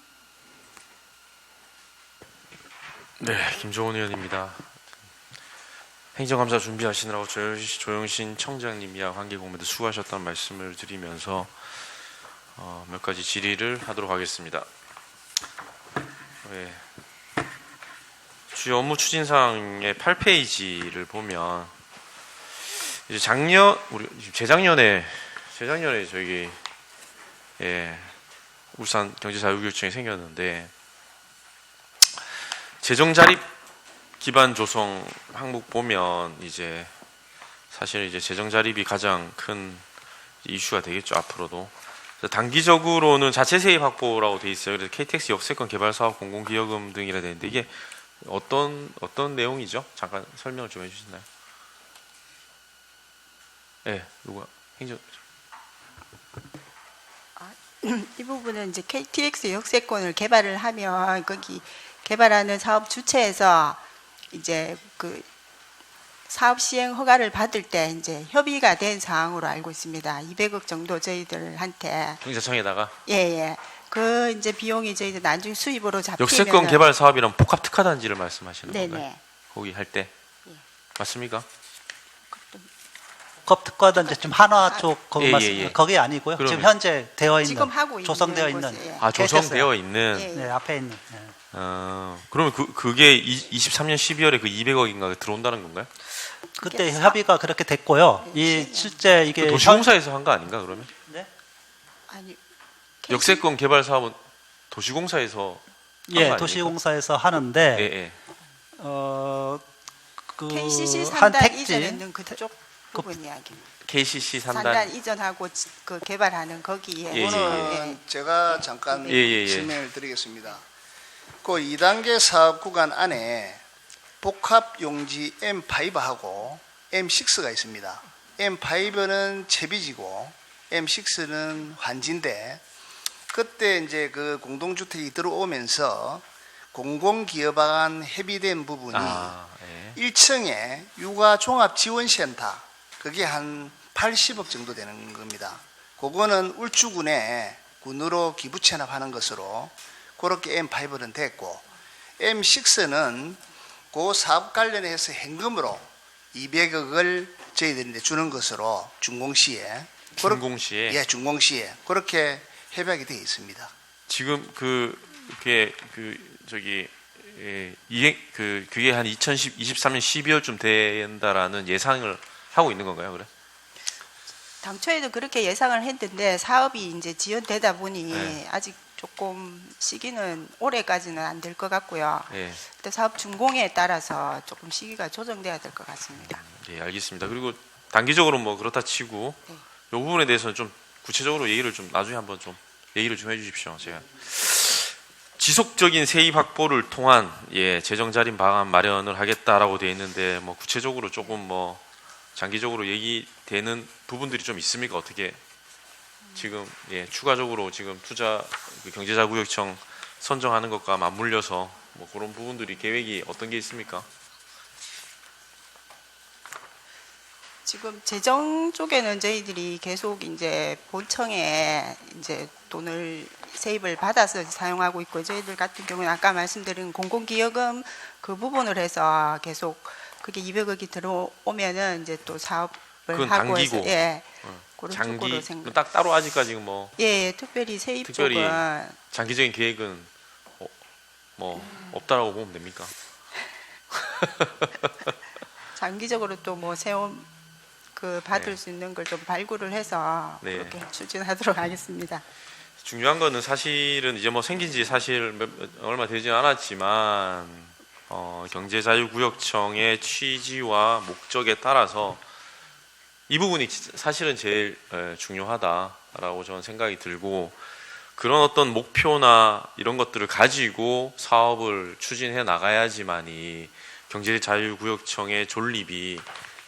네, 김종원 의원입니다. 행정감사 준비하시느라고 조영신 청장님이야 관계공무원들 수고하셨다는 말씀을 드리면서 몇 가지 질의를 하도록 하겠습니다. 네. 주요 업무 추진사항의 8페이지를 보면 이제 재작년에 저기 울산 경제자유구역청이 생겼는데 재정 자립 기반 조성 항목 보면 이제 사실 이제 재정 자립이 가장 큰 이슈가 되겠죠, 앞으로도. 단기적으로는 자체 세입 확보라고 돼 있어요. 그래서 KTX 역세권 개발 사업 공공기여금 등이라 되는데 이게 어떤 내용이죠? 잠깐 설명을 좀 해주시나요? 네, 누가 행정. 이 부분은 이제 KTX 역세권을 개발을 하면 거기 개발하는 사업 주체에서 이제 그 사업 시행 허가를 받을 때 이제 협의가 된 사항으로 알고 있습니다. 200억 정도 저희들한테. 경제청에다가 예. 그 이제 비용이 저희들 나중에 수입으로 잡히면. 역세권 개발 사업이랑 복합 특화 단지를 말씀하시는 건가요? 네네. 거기 할 때 맞습니까? 복합 특화단지 지금 한화 쪽 거기 예. 거기 아니고요. 그러면 지금 현재 되어 있는 지금 하고 있는 조성되어 곳이에요. 있는 예. 아, 조성되어 있는. 예. 네, 앞에 있는. 예. 그러면 그게 23년 12월에 그 200억인가 들어온다는 건가요? 그때 협의가 그렇게 됐고요. 이 실제 이게 그 도시공사에서 한 거 아닌가 그러면? 네? 아니. 역세권 개발 사업은 도시공사에서 한 거 예, 아닙니까? 도시공사에서 하는데 예. 그 KCC 한 산단 택지 이전에 있는 그쪽 부분 이야기. KCC 산단 산단. 이전하고 그 개발하는 거기에. 예. 이거는 제가 잠깐 예. 설명을 드리겠습니다. 그 2단계 사업 구간 안에 복합용지 M5하고 M6가 있습니다. M5는 채비지고 M6는 환지인데, 그때 이제 그 공동주택이 들어오면서 공공기업안 협의된 부분이 1층에 육아종합지원센터, 그게 한 80억 정도 되는 겁니다. 그거는 울주군에 군으로 기부 체납하는 것으로 그렇게 M5는 됐고, M6는 그 사업 관련해서 현금으로 200억을 저희들이 이제 주는 것으로 준공시에 준공시에? 준공시에 그렇게 협약이 되어 있습니다. 지금 그게 그게 한 2023년 12월쯤 된다라는 예상을 하고 있는 건가요, 그래? 당초에도 그렇게 예상을 했는데 사업이 이제 지연되다 보니 네. 아직 조금 시기는 올해까지는 안 될 것 같고요. 예. 또 사업 준공에 따라서 조금 시기가 조정돼야 될 것 같습니다. 예, 알겠습니다. 그리고 단기적으로 뭐 그렇다 치고 네. 이 부분에 대해서는 좀 구체적으로 얘기를 좀 나중에 한번 좀 얘기를 좀 해주십시오. 제가 지속적인 세입 확보를 통한 재정 자립 방안 마련을 하겠다라고 되어 있는데 뭐 구체적으로 조금 뭐 장기적으로 얘기되는 부분들이 좀 있습니까? 어떻게 지금 추가적으로 지금 투자 경제자구역청 선정하는 것과 맞물려서 뭐 그런 부분들이 계획이 어떤 게 있습니까? 지금 재정 쪽에는 저희들이 계속 이제 본청에 이제 돈을 세입을 받아서 사용하고 있고, 저희들 같은 경우는 아까 말씀드린 공공기여금 그 부분을 해서 계속 그게 200억이 들어오면은 이제 또 사업 그건 하고 단기고. 해서 예. 그런 장기 쪽으로 생각. 딱 따로 아직까지 뭐 예, 특별히 세입 특별히 쪽은 장기적인 계획은 뭐 없다라고 보면 됩니까? 장기적으로 또 뭐 세움 받을 네. 수 있는 걸 좀 발굴을 해서 네. 그렇게 추진하도록 하겠습니다. 중요한 거는 사실은 이제 뭐 생긴 지 사실 얼마 되지 않았지만 경제자유구역청의 취지와 목적에 따라서 이 부분이 사실은 제일 중요하다라고 저는 생각이 들고, 그런 어떤 목표나 이런 것들을 가지고 사업을 추진해 나가야지만이 경제자유구역청의 존립이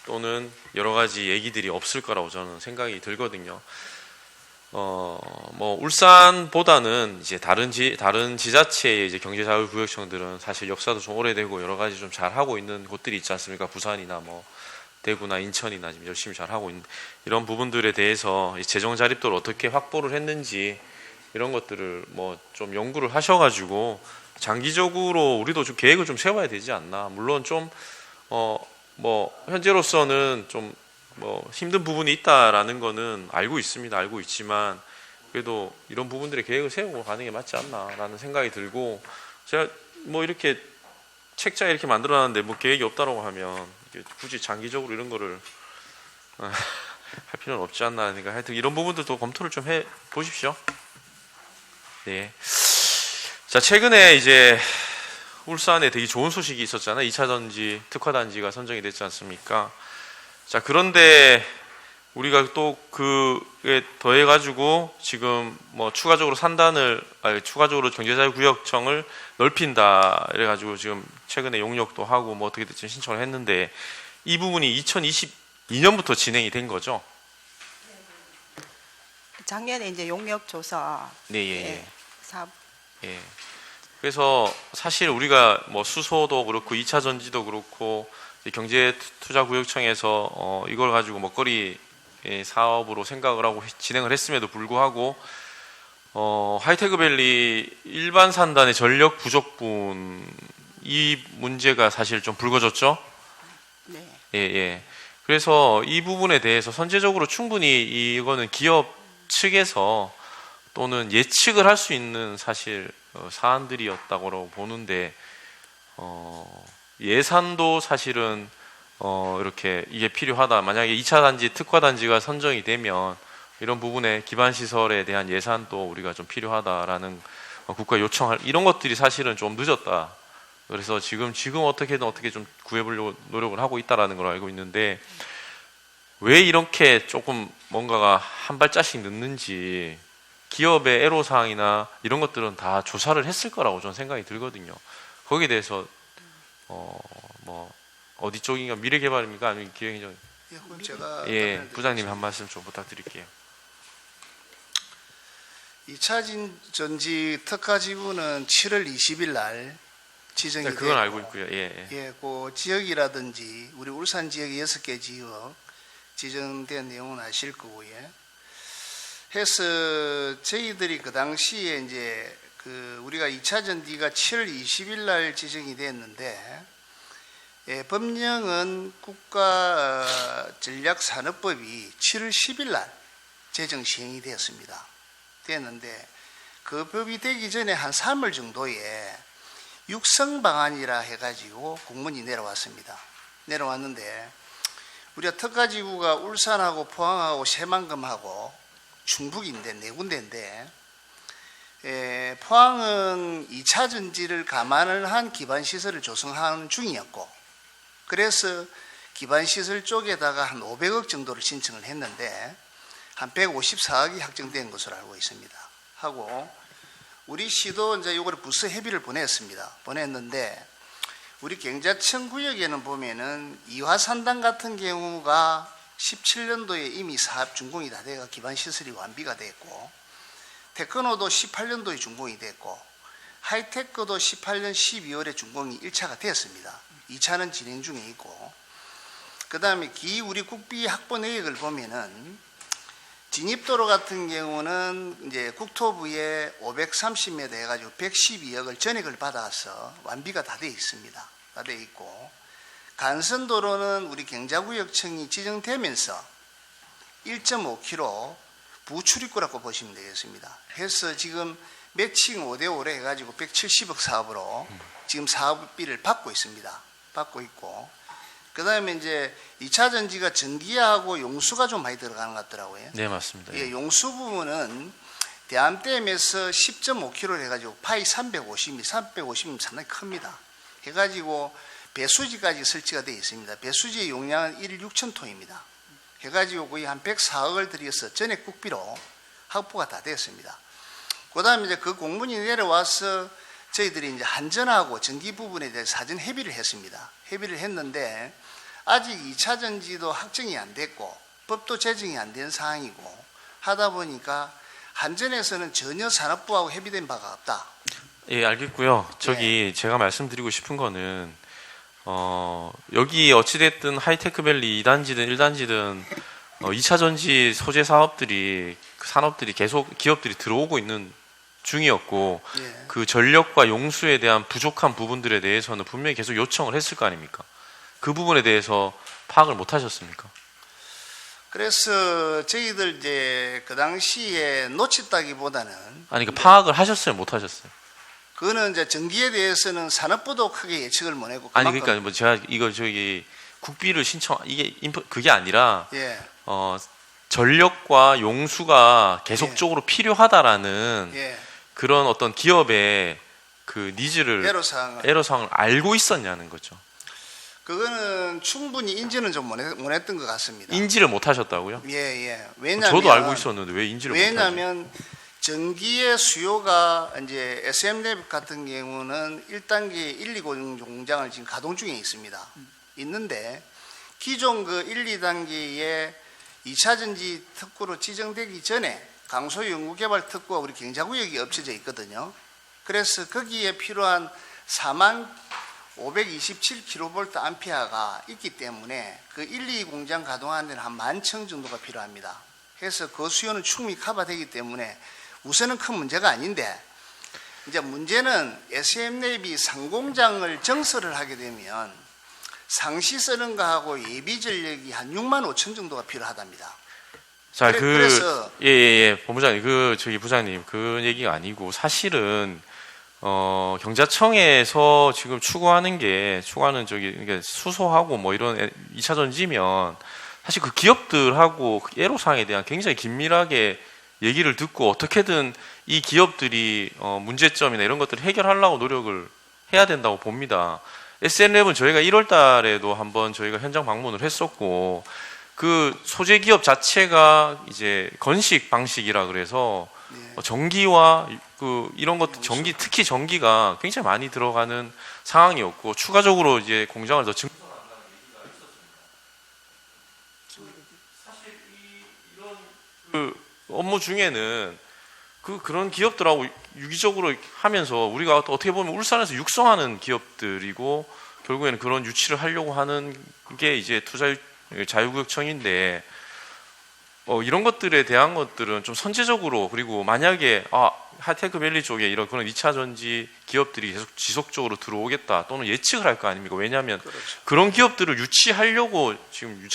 또는 여러 가지 얘기들이 없을 거라고 저는 생각이 들거든요. 뭐 울산보다는 이제 다른 지자체의 이제 경제자유구역청들은 사실 역사도 좀 오래되고 여러 가지 좀 잘 하고 있는 곳들이 있지 않습니까? 부산이나 뭐 대구나 인천이나 지금 열심히 잘 하고 있는 이런 부분들에 대해서 재정 자립도를 어떻게 확보를 했는지 이런 것들을 뭐 좀 연구를 하셔가지고 장기적으로 우리도 좀 계획을 좀 세워야 되지 않나. 물론 좀 뭐 현재로서는 좀 뭐 힘든 부분이 있다라는 거는 알고 있습니다. 알고 있지만 그래도 이런 부분들의 계획을 세우고 가는 게 맞지 않나라는 생각이 들고, 제가 뭐 이렇게 책자에 이렇게 만들어놨는데 뭐 계획이 없다라고 하면 굳이 장기적으로 이런 거를 할 필요는 없지 않나. 그러니까 하여튼 이런 부분들도 검토를 좀 해 보십시오. 네. 자, 최근에 이제 울산에 되게 좋은 소식이 있었잖아요. 2차 전지 특화단지가 선정이 됐지 않습니까? 자, 그런데 우리가 또 그에 더해가지고 지금 뭐 추가적으로 추가적으로 경제자유구역청을 넓힌다 이래가지고 지금 최근에 용역도 하고 뭐 어떻게 됐든 신청을 했는데, 이 부분이 2022년부터 진행이 된 거죠? 작년에 이제 용역 조서 네, 사업. 예. 그래서 사실 우리가 뭐 수소도 그렇고 2차 전지도 그렇고 경제투자구역청에서 이걸 가지고 먹거리 사업으로 생각을 하고 진행을 했음에도 불구하고 하이테크밸리 일반 산단의 전력 부족분 이 문제가 사실 좀 불거졌죠. 네. 예. 그래서 이 부분에 대해서 선제적으로 충분히 이거는 기업 측에서 또는 예측을 할 수 있는 사실 사안들이었다고 보는데, 예산도 사실은 이렇게 이게 필요하다. 만약에 2차 단지 특화 단지가 선정이 되면 이런 부분에 기반 시설에 대한 예산도 우리가 좀 필요하다라는 국가 요청할 이런 것들이 사실은 좀 늦었다. 그래서 지금 어떻게 좀 구해보려고 노력을 하고 있다라는 걸 알고 있는데, 왜 이렇게 조금 뭔가가 한 발짝씩 늦는지 기업의 애로사항이나 이런 것들은 다 조사를 했을 거라고 저는 생각이 들거든요. 거기에 대해서 뭐 어디 쪽인가, 미래개발입니까 아니면 기획행정? 제가 부장님 한 말씀 좀 부탁드릴게요. 2차 전지 특화지구는 7월 20일 날 지정이 네, 되고, 그건 알고 있고요. 그 지역이라든지 우리 울산 지역의 6개 지역 지정된 내용은 아실 거고요. 해서 저희들이 그 당시에 이제 우리가 2차 전지가 7월 20일 날 지정이 됐는데, 법령은 국가전략산업법이 7월 10일 날 제정 시행이 되었습니다. 됐는데 그 법이 되기 전에 한 3월 정도에 육성 방안이라 해가지고 공문이 내려왔는데 우리가 특화지구가 울산하고 포항하고 새만금하고 충북인데 4군데인데, 포항은 2차 전지를 감안을 한 기반시설을 조성하는 중이었고, 그래서 기반시설 쪽에다가 한 500억 정도를 신청을 했는데 한 154억이 확정된 것으로 알고 있습니다. 하고 우리 시도 이제 이걸 부서 협의를 보냈는데, 우리 경자청 구역에는 보면은 이화산당 같은 경우가 17년도에 이미 사업 준공이 다 돼가 기반 시설이 완비가 됐고, 테크노도 18년도에 준공이 됐고, 하이테크도 18년 12월에 준공이 1차가 됐습니다. 2차는 진행 중에 있고, 그 다음에 우리 국비 확보 내역을 보면은 진입도로 같은 경우는 이제 국토부에 530m 해가지고 112억을 전액을 받아서 완비가 다 돼 있습니다. 다 돼 있고, 간선도로는 우리 경자구역청이 지정되면서 1.5km 부출입구라고 보시면 되겠습니다. 해서 지금 매칭 5대5로 해가지고 170억 사업으로 지금 사업비를 받고 있습니다. 받고 있고, 그 다음에 이제 2차 전지가 전기하고 용수가 좀 많이 들어가는 것 같더라고요. 네, 맞습니다. 예, 용수 부분은 대암댐에서 10.5km를 해가지고 파이 350mm 상당히 큽니다. 해가지고 배수지까지 설치가 되어 있습니다. 배수지의 용량은 1일 6,000톤입니다. 해가지고 거의 한 104억을 들여서 전액 국비로 확보가 다 됐습니다. 그 다음에 이제 그 공문이 내려와서 저희들이 이제 한전하고 전기 부분에 대해 사전 협의를 했습니다. 협의를 했는데 아직 2차 전지도 확정이 안 됐고 법도 제정이 안 된 상황이고 하다 보니까 한전에서는 전혀 산업부하고 협의된 바가 없다. 예, 알겠고요. 저기 제가 말씀드리고 싶은 거는 여기 어찌됐든 하이테크밸리 2단지든 1단지든 2차 전지 소재 사업들이 그 산업들이 계속 기업들이 들어오고 있는 중이었고 예. 그 전력과 용수에 대한 부족한 부분들에 대해서는 분명히 계속 요청을 했을 거 아닙니까? 그 부분에 대해서 파악을 못 하셨습니까? 그래서 저희들 이제 그 당시에 놓쳤다기보다는 아니 그 파악을 하셨어요, 못 하셨어요? 그거는 이제 전기에 대해서는 산업부도 크게 예측을 못 했고 아니 그러니까 뭐 제가 이거 저기 국비를 신청 이게 그게 아니라 예. 전력과 용수가 계속적으로 필요하다라는 예. 그런 어떤 기업의 그 니즈를 애로사항을 애로사항을 알고 있었냐는 거죠. 그거는 충분히 인지는 좀 못 했던 것 같습니다. 인지를 못 하셨다고요? 예. 왜냐면 저도 알고 있었는데 왜 인지를 못 하죠? 왜냐하면 전기의 수요가 이제 SM랩 같은 경우는 1단계 1, 2 공장을 지금 가동 중에 있습니다. 있는데 기존 그 1, 2단계의 2차 전지 특구로 지정되기 전에 강소 연구개발 특구가 우리 경자구역이 엎쳐져 있거든요. 그래서 거기에 필요한 4만 527kV 암페어가 있기 때문에 그 1, 2 공장 가동하는 데는 한 10,000 정도가 필요합니다. 그래서 그 수요는 충분히 커버되기 때문에 우선은 큰 문제가 아닌데 이제 문제는 SM랩이 상공장을 정설을 하게 되면 상시 쓰는 거하고 예비 전력이 한 6만 5천 정도가 필요하답니다. 자, 그래서 본부장님, 저기 부장님, 그 얘기가 아니고 사실은 경자청에서 지금 추구하는 저기 이게 수소하고 뭐 이런 2차 전지면 사실 그 기업들하고 그 애로사항에 대한 굉장히 긴밀하게 얘기를 듣고 어떻게든 이 기업들이 문제점이나 이런 것들을 해결하려고 노력을 해야 된다고 봅니다. SNLab은 저희가 1월 달에도 한번 저희가 현장 방문을 했었고 그 소재 기업 자체가 이제 건식 방식이라 그래서 전기와 그 이런 것들 특히 전기가 굉장히 많이 들어가는 상황이었고 추가적으로 이제 공장을 더 증설한다는 얘기가 있었습니다. 사실 이런 그 업무 중에는 그런 기업들하고 유기적으로 하면서 우리가 또 어떻게 보면 울산에서 육성하는 기업들이고 결국에는 그런 유치를 하려고 하는 게 이제 자유구역청인데 이런 것들에 대한 것들은 좀 선제적으로 그리고 만약에 하이테크밸리 쪽에 이런 그런 2차 전지 기업들이 계속 지속적으로 들어오겠다 또는 예측을 할 거 아닙니까? 왜냐하면 그렇죠. 그런 기업들을 유치하려고 지금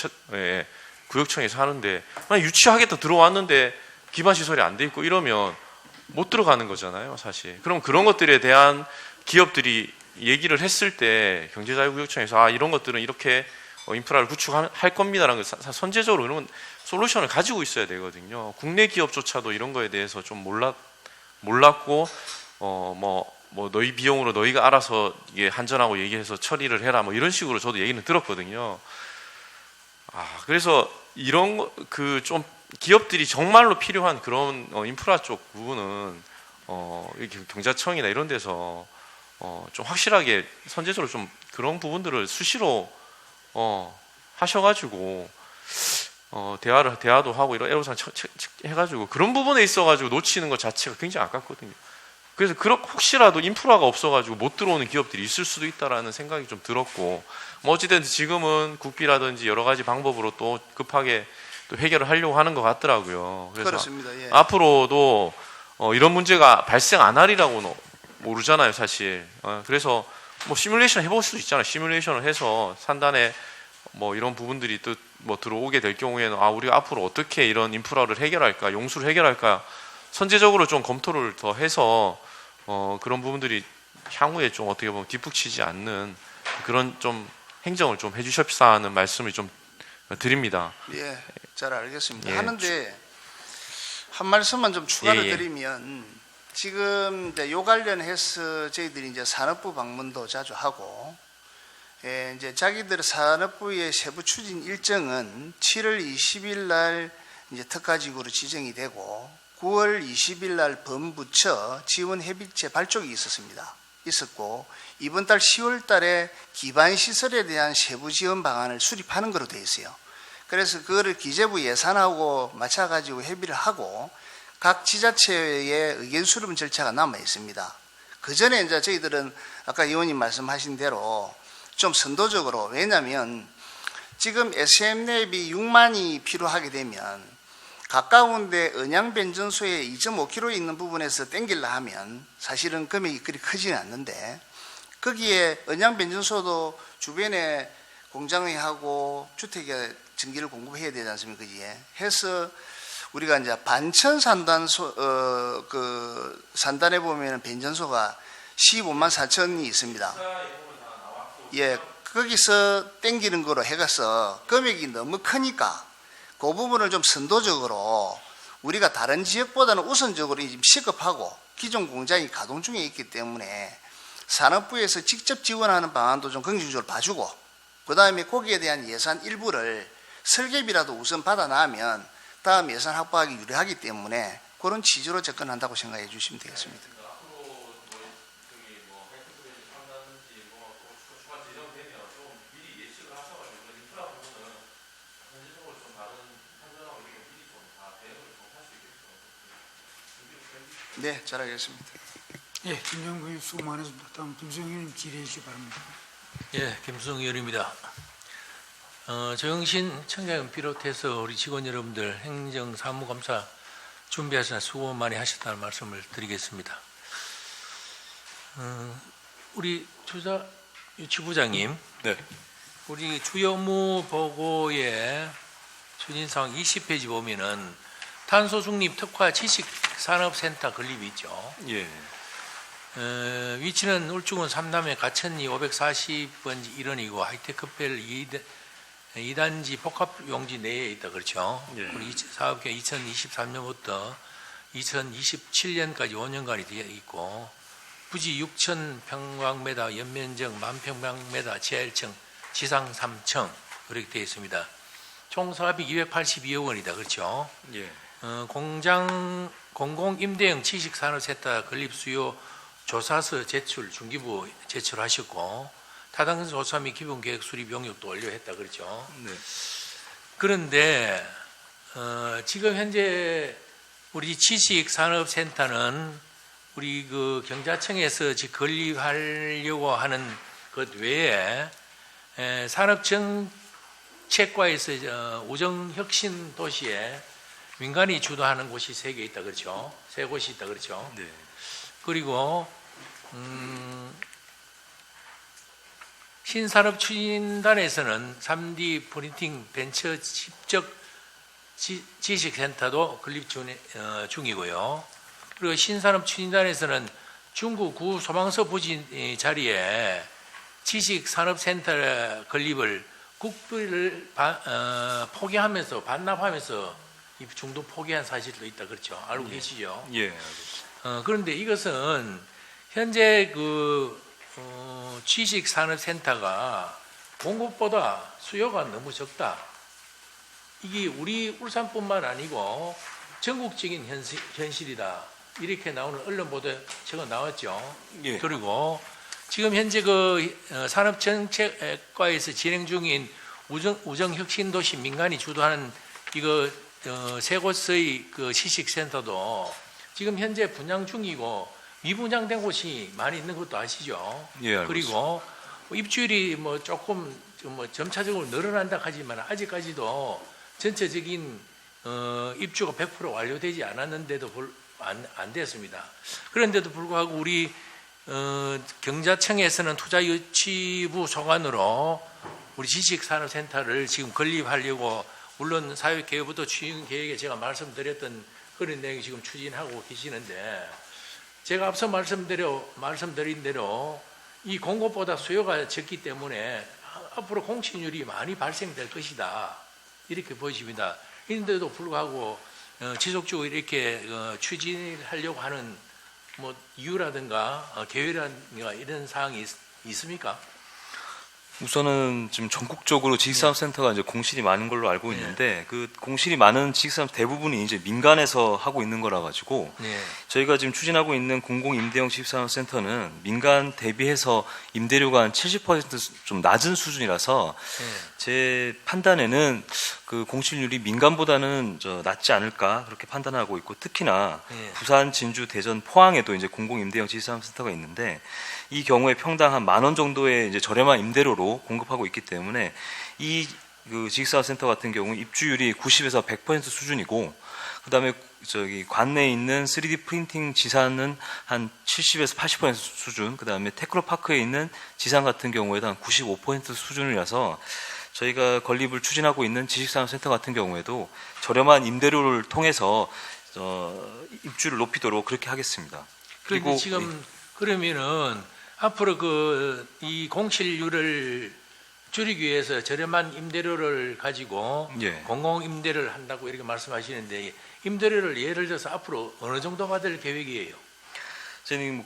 구역청에서 하는데 만약 유치하겠다 들어왔는데 기반 시설이 안 돼 있고 이러면 못 들어가는 거잖아요, 사실. 그럼 그런 것들에 대한 기업들이 얘기를 했을 때 경제자유구역청에서 이런 것들은 이렇게 인프라를 구축할 겁니다라는 걸 선제적으로 그러면 솔루션을 가지고 있어야 되거든요. 국내 기업조차도 이런 거에 대해서 좀 몰랐고 뭐 너희 비용으로 너희가 알아서 이게 한전하고 얘기해서 처리를 해라 뭐 이런 식으로 저도 얘기는 들었거든요. 그래서 이런 그 좀 기업들이 정말로 필요한 그런 인프라 쪽 부분은 경자청이나 이런 데서 좀 확실하게 선제적으로 좀 그런 부분들을 수시로 하셔가지고 대화도 하고 이런 애로사항 해가지고 그런 부분에 있어가지고 놓치는 것 자체가 굉장히 아깝거든요. 그래서 혹시라도 인프라가 없어가지고 못 들어오는 기업들이 있을 수도 있다라는 생각이 좀 들었고 뭐 어찌됐든 지금은 국비라든지 여러 가지 방법으로 또 급하게 또 해결을 하려고 하는 것 같더라고요. 그래서 그렇습니다. 예. 앞으로도 이런 문제가 발생 안 하리라고는 모르잖아요, 사실. 그래서 뭐 시뮬레이션 해볼 수도 있잖아요. 시뮬레이션을 해서 산단에 뭐 이런 부분들이 또 뭐 들어오게 될 경우에는 우리가 앞으로 어떻게 이런 인프라를 해결할까, 용수를 해결할까 선제적으로 좀 검토를 더 해서 그런 부분들이 향후에 좀 어떻게 보면 뒷북치지 않는 그런 좀 행정을 좀 해주십사 하는 말씀을 좀 드립니다. 예, 잘 알겠습니다. 예, 하는데 한 말씀만 좀 추가로 예, 예. 드리면 지금 이제 요 관련해서 저희들이 이제 산업부 방문도 자주 하고 이제 자기들 산업부의 세부 추진 일정은 7월 20일 날 이제 특가지구로 지정이 되고 9월 20일 날 범부처 지원 협의체 발족이 있었고 이번 달 10월 달에 기반 시설에 대한 세부 지원 방안을 수립하는 거로 되어 있어요. 그래서 그거를 기재부 예산하고 맞춰 가지고 협의를 하고 각 지자체의 의견 수렴 절차가 남아 있습니다. 그 전에 이제 저희들은 아까 의원님 말씀하신 대로 좀 선도적으로, 왜냐하면 지금 SM랩이 6만이 필요하게 되면 가까운데 언양변전소에 2.5km 있는 부분에서 땡길라 하면 사실은 금액이 그리 크지는 않는데 거기에 언양변전소도 주변에 공장을 하고 주택에 전기를 공급해야 되지 않습니까? 그지에 해서 우리가 이제 반천 산단소 그 산단에 보면 변전소가 15만 4천이 있습니다. 예, 거기서 땡기는 거로 해가서 금액이 너무 크니까 그 부분을 좀 선도적으로 우리가 다른 지역보다는 우선적으로 지금 시급하고 기존 공장이 가동 중에 있기 때문에 산업부에서 직접 지원하는 방안도 좀 긍정적으로 봐주고 그 다음에 거기에 대한 예산 일부를 설계비라도 우선 받아놔면 다음 예산 확보하기 유리하기 때문에 그런 취지로 접근한다고 생각해 주시면 되겠습니다. 네, 잘하겠습니다. 예, 김정국 의원 수고 많으십니다. 다음 김수영 의원님 질의해 주시기 바랍니다. 예, 김수영 의원입니다. 조영신 청장을 비롯해서 우리 직원 여러분들 행정사무감사 준비하시느라 수고 많이 하셨다는 말씀을 드리겠습니다. 우리 유치부장님, 네. 우리 주요 업무 보고의 추진사항 20페이지 보면은 탄소 중립 특화 지식산업센터 건립이 있죠. 예. 위치는 울주군 삼남의 가천리 540번지 1원이고 하이테크펠 2단지 복합용지 내에 있다 그렇죠. 예. 우리 사업계획 2023년부터 2027년까지 5년간이 되어 있고 부지 6,000평방미터, 연면적 10,000평방미터, 지하 1층, 지상 3층 그렇게 되어 있습니다. 총 사업이 282억 원이다 그렇죠. 예. 공공임대형 지식산업센터 건립 수요 조사서 제출, 중기부 제출하셨고 타당 조사 및 기본계획 수립 용역도 완료했다 그렇죠. 네. 그런데 지금 현재 우리 지식산업센터는 우리 그 경자청에서 지금 건립하려고 하는 것 외에 산업정책과에서 우정혁신 도시에 민간이 주도하는 곳이 3개 있다 그렇죠. 3곳이 있다 그렇죠. 네. 그리고 신산업추진단에서는 3D 프린팅 벤처 집적 지식센터도 건립 중이고요. 그리고 신산업추진단에서는 중구 구소방서 부지 자리에 지식산업센터 건립을 국비를 포기하면서 반납하면서 이 중도 포기한 사실도 있다 그렇죠. 알고 계시죠? 예. 그런데 이것은 현재 지식산업센터가 공급보다 수요가 너무 적다. 이게 우리 울산뿐만 아니고 전국적인 현실이다. 이렇게 나오는 언론 보도가 나왔죠. 예. 그리고 지금 현재 산업정책과에서 진행 중인 우정혁신도시 민간이 주도하는 이거 3곳의 그 시식센터도 지금 현재 분양 중이고 미분양된 곳이 많이 있는 것도 아시죠? 예, 알고 그리고 입주율이 조금 점차적으로 늘어난다 하지만 아직까지도 전체적인 입주가 100% 완료되지 않았는데도 안 됐습니다. 그런데도 불구하고 우리 경자청에서는 투자유치부 소관으로 우리 지식산업센터를 지금 건립하려고 물론 사회개혁부터 추진 계획에 제가 말씀드렸던 그런 내용이 지금 추진하고 계시는데 제가 앞서 말씀드린 대로 이 공급보다 수요가 적기 때문에 앞으로 공실률이 많이 발생될 것이다 이렇게 보여집니다. 인데도 불구하고 지속적으로 이렇게 추진하려고 하는 뭐 이유라든가 계획이라든가 이런 사항이 있습니까? 우선은 지금 전국적으로 지식산업센터가 이제 공실이 많은 걸로 알고 있는데 그 공실이 많은 지식산업 대부분이 이제 민간에서 하고 있는 거라 가지고 저희가 지금 추진하고 있는 공공임대형 지식산업센터는 민간 대비해서 임대료가 한 70%좀 낮은 수준이라서 제 판단에는 그 공실률이 민간보다는 낮지 않을까 그렇게 판단하고 있고 특히나 부산, 진주, 대전, 포항에도 이제 공공임대형 지식산업센터가 있는데 이 경우에 평당 한 10,000원 정도의 이제 저렴한 임대료로 공급하고 있기 때문에 이 그 지식산업센터 같은 경우 입주율이 90에서 100% 수준이고 그다음에 저기 관내에 있는 3D 프린팅 지산은 한 70에서 80% 수준, 그다음에 테크노파크에 있는 지산 같은 경우에도 한 95% 수준이라서 저희가 건립을 추진하고 있는 지식산업센터 같은 경우에도 저렴한 임대료를 통해서 입주를 높이도록 그렇게 하겠습니다. 그리고 지금 그러면은 앞으로 이 공실률을 줄이기 위해서 저렴한 임대료를 가지고 공공 임대를 한다고 이렇게 말씀하시는데 임대료를 예를 들어서 앞으로 어느 정도 받을 계획이에요? 저는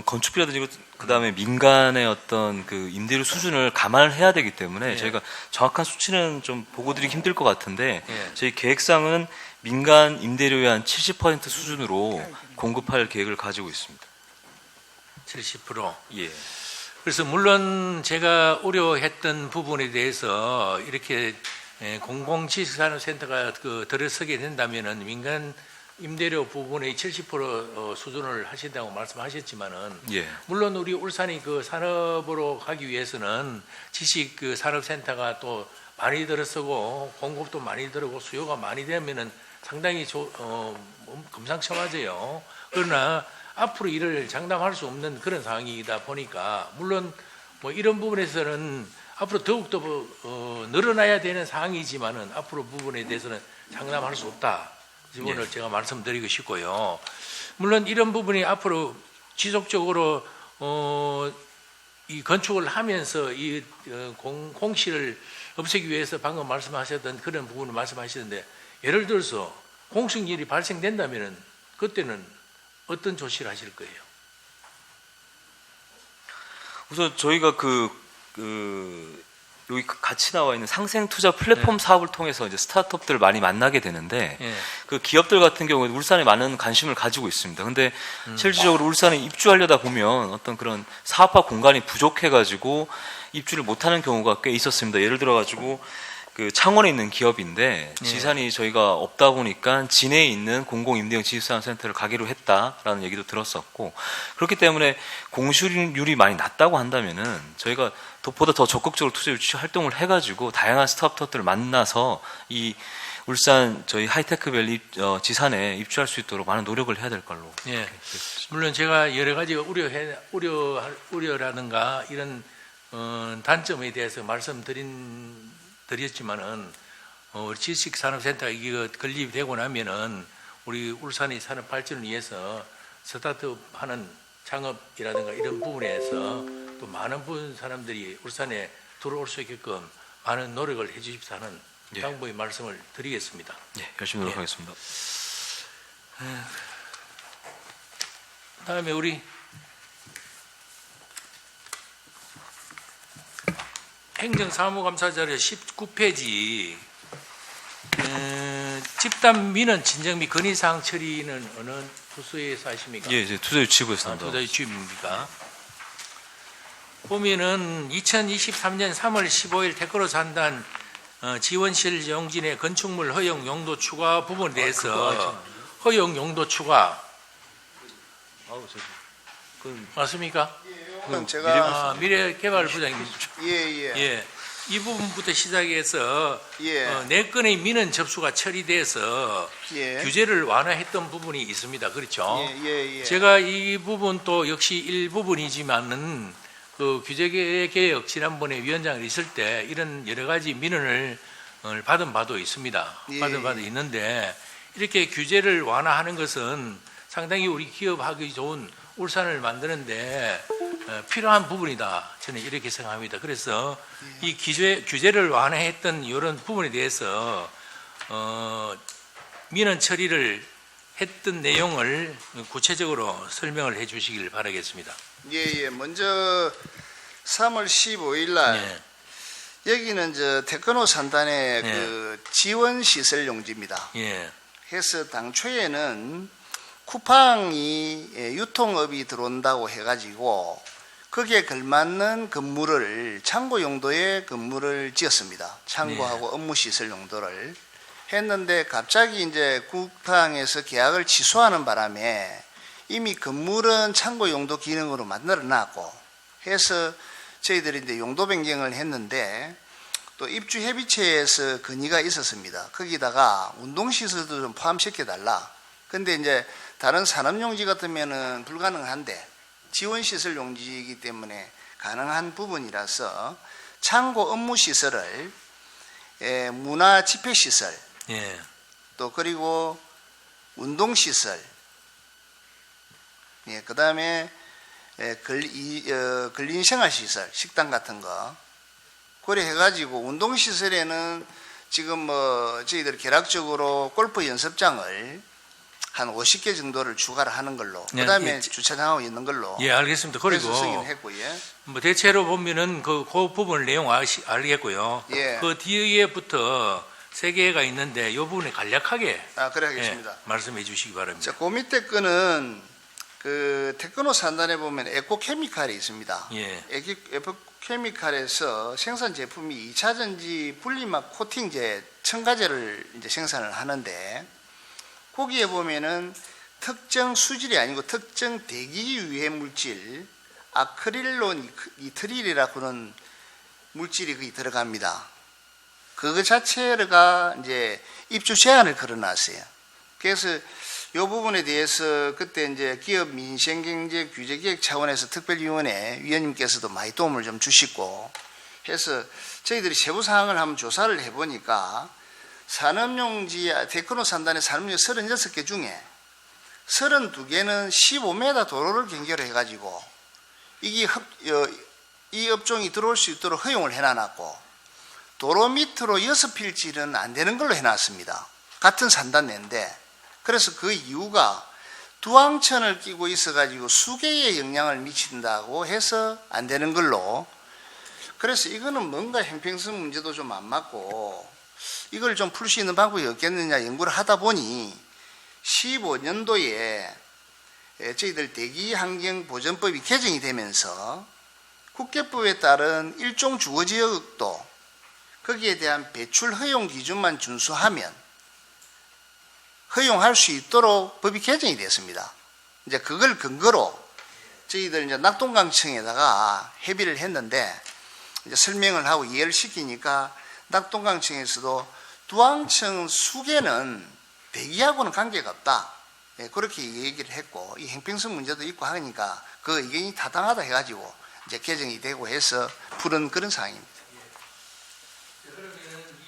건축비라든지 그다음에 민간의 어떤 그 임대료 수준을 감안을 해야 되기 때문에 저희가 정확한 수치는 좀 보고 드리기 힘들 것 같은데 저희 계획상은 민간 임대료의 한 70% 수준으로 공급할 계획을 가지고 있습니다. 70%? 예. 그래서 물론 제가 우려했던 부분에 대해서 이렇게 공공지식산업센터가 들어서게 된다면은 민간 임대료 부분의 70% 수준을 하신다고 말씀하셨지만은 물론 우리 울산이 그 산업으로 가기 위해서는 지식 그 산업센터가 또 많이 들어서고 공급도 많이 들어오고 수요가 많이 되면은 상당히 금상첨화져요. 그러나 앞으로 이를 장담할 수 없는 그런 상황이다 보니까 물론 뭐 이런 부분에서는 앞으로 더욱더 늘어나야 되는 상황이지만은 앞으로 부분에 대해서는 장담할 수 없다. 이 부분을 제가 말씀드리고 싶고요. 물론 이런 부분이 앞으로 지속적으로 이 건축을 하면서 이 공실을 없애기 위해서 방금 말씀하셨던 그런 부분을 말씀하시는데 예를 들어서 공실률이 발생된다면은 그때는 어떤 조치를 하실 거예요? 우선 저희가 여기 같이 나와 있는 상생투자 플랫폼 사업을 통해서 이제 스타트업들을 많이 만나게 되는데 그 기업들 같은 경우에 울산에 많은 관심을 가지고 있습니다. 근데 실질적으로 울산에 입주하려다 보면 어떤 그런 사업화 공간이 부족해가지고 입주를 못하는 경우가 꽤 있었습니다. 예를 들어가지고 그 창원에 있는 기업인데 지산이 저희가 없다 보니까 진해에 있는 공공임대형 지식산업센터를 가기로 했다라는 얘기도 들었었고 그렇기 때문에 공실률이 많이 낮다고 한다면은 저희가 보다 더 적극적으로 투자 유치 활동을 해가지고 다양한 스타트업들을 만나서 이 울산 저희 하이테크밸리 지산에 입주할 수 있도록 많은 노력을 해야 될 걸로. 물론 제가 여러 가지 우려라든가 이런 단점에 대해서 드렸지만은 우리 지식산업센터가 이거 건립되고 나면은 우리 울산의 산업 발전을 위해서 스타트업하는 창업이라든가 이런 부분에서 또 많은 사람들이 울산에 들어올 수 있게끔 많은 노력을 해주십사 하는 당부의 말씀을 드리겠습니다. 열심히 노력하겠습니다. 다음에 우리 행정사무감사 자료 19페이지 집단 민원 진정 및 건의사항 처리는 어느 부서에서 하십니까? 이제 투자유치부에서 한다. 투자유치부입니까? 보면은 2023년 3월 15일 테크로 산단 지원실 용진의 건축물 허용 용도 추가 부분에 대해서 허용 용도 추가 맞습니까? 그럼 제가 미래개발부장님. 예. 이 부분부터 시작해서 예. 4건의 민원 접수가 처리돼서 예. 규제를 완화했던 부분이 있습니다. 그렇죠? 예. 제가 이 부분도 역시 일부분이지만은 그 규제개혁 지난번에 위원장을 있을 때 이런 여러 가지 민원을 받은 바도 있습니다. 예, 받은 바도 있는데 이렇게 규제를 완화하는 것은 상당히 우리 기업하기 좋은 울산을 만드는데 필요한 부분이다. 저는 이렇게 생각합니다. 그래서 이 규제를 완화했던 이런 부분에 대해서 민원 처리를 했던 내용을 구체적으로 설명을 해 주시길 바라겠습니다. 예. 먼저 3월 15일 날 예. 여기는 저 태권도 산단의 예. 그 지원 시설 용지입니다. 예. 해서 당초에는 쿠팡이 유통업이 들어온다고 해가지고 거기에 걸맞는 건물을 창고 용도의 건물을 지었습니다. 창고하고 업무 시설 용도를 했는데 갑자기 이제 쿠팡에서 계약을 취소하는 바람에 이미 건물은 창고 용도 기능으로 만들어 놨고 해서 저희들이 이제 용도 변경을 했는데 또 입주 협의체에서 건의가 있었습니다. 거기다가 운동시설도 좀 포함시켜달라. 근데 이제 다른 산업용지 같으면은 불가능한데 지원시설 용지이기 때문에 가능한 부분이라서 창고 업무시설을 문화 집회시설 예. 또 그리고 운동시설 그 다음에 근린생활시설 식당 같은 거 그래 해가지고 운동시설에는 지금 뭐 저희들 계략적으로 골프 연습장을 한 50개 정도를 추가를 하는 걸로 네, 그다음에 예. 주차장하고 있는 걸로 예, 알겠습니다. 그리고 승인했고 뭐 대체로 보면은 그 부분 내용 알겠고요. 예. 그 뒤에부터 3개가 있는데 이 부분에 간략하게 그래 하겠습니다. 말씀해 주시기 바랍니다. 자, 그 밑에 거는 그 태권도 산단에 보면 에코케미칼이 있습니다. 예. 에코케미칼에서 생산 제품이 2차전지 분리막 코팅제 첨가제를 이제 생산을 하는데 거기에 보면은 특정 수질이 아니고 특정 대기 유해 물질 아크릴론 니트릴이라고 하는 물질이 거기 들어갑니다. 그거 자체가 이제 입주 제한을 걸어놨어요. 그래서 이 부분에 대해서 그때 이제 기업 민생경제 규제기획 차원에서 특별위원회 위원님께서도 많이 도움을 좀 주시고 해서 저희들이 세부 사항을 한번 조사를 해보니까 산업용지 태권도 산단의 산업용 36개 중에 32개는 15m 도로를 경계로 해가지고 이게 이 업종이 들어올 수 있도록 허용을 해놔놨고 도로 밑으로 6필지는 안 되는 걸로 해놨습니다. 같은 산단 내인데 그래서 그 이유가 두항천을 끼고 있어가지고 수계에 영향을 미친다고 해서 안 되는 걸로 그래서 이거는 뭔가 형평성 문제도 좀 안 맞고 이걸 좀 풀 수 있는 방법이 없겠느냐 연구를 하다 보니 15년도에 저희들 대기환경보전법이 개정이 되면서 국계법에 따른 일종 주거지역도 거기에 대한 배출 허용 기준만 준수하면 허용할 수 있도록 법이 개정이 됐습니다. 이제 그걸 근거로 저희들 이제 낙동강청에다가 협의를 했는데 이제 설명을 하고 이해를 시키니까 낙동강청에서도 두항청 수계는 대기하고는 관계가 없다. 그렇게 얘기를 했고 이 형평성 문제도 있고 하니까 그 의견이 타당하다 해가지고 이제 개정이 되고 해서 푸른 그런 상황입니다. 그러면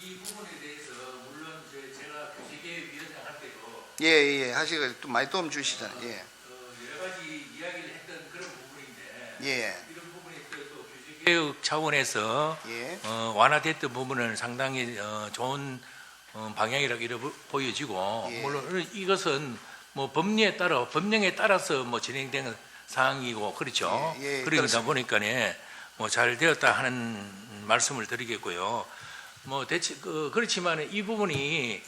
이 부분에 대해서 물론 제가 규제개혁위원장 할 때도 예, 하시고 또 많이 도움 주시잖아요. 예. 여러 가지 이야기를 했던 그런 부분인데 예. 이런 부분에 또 규제개혁 차원에서 예. 완화됐던 부분은 상당히 좋은 방향이라고 이렇게 보여지고 예. 물론 이것은 뭐 법령에 따라서 뭐 진행되는 사항이고 그렇죠. 예, 그러다 그렇습니다. 보니까네 뭐 잘 되었다 하는 말씀을 드리겠고요. 뭐 대체 그렇지만 이 부분이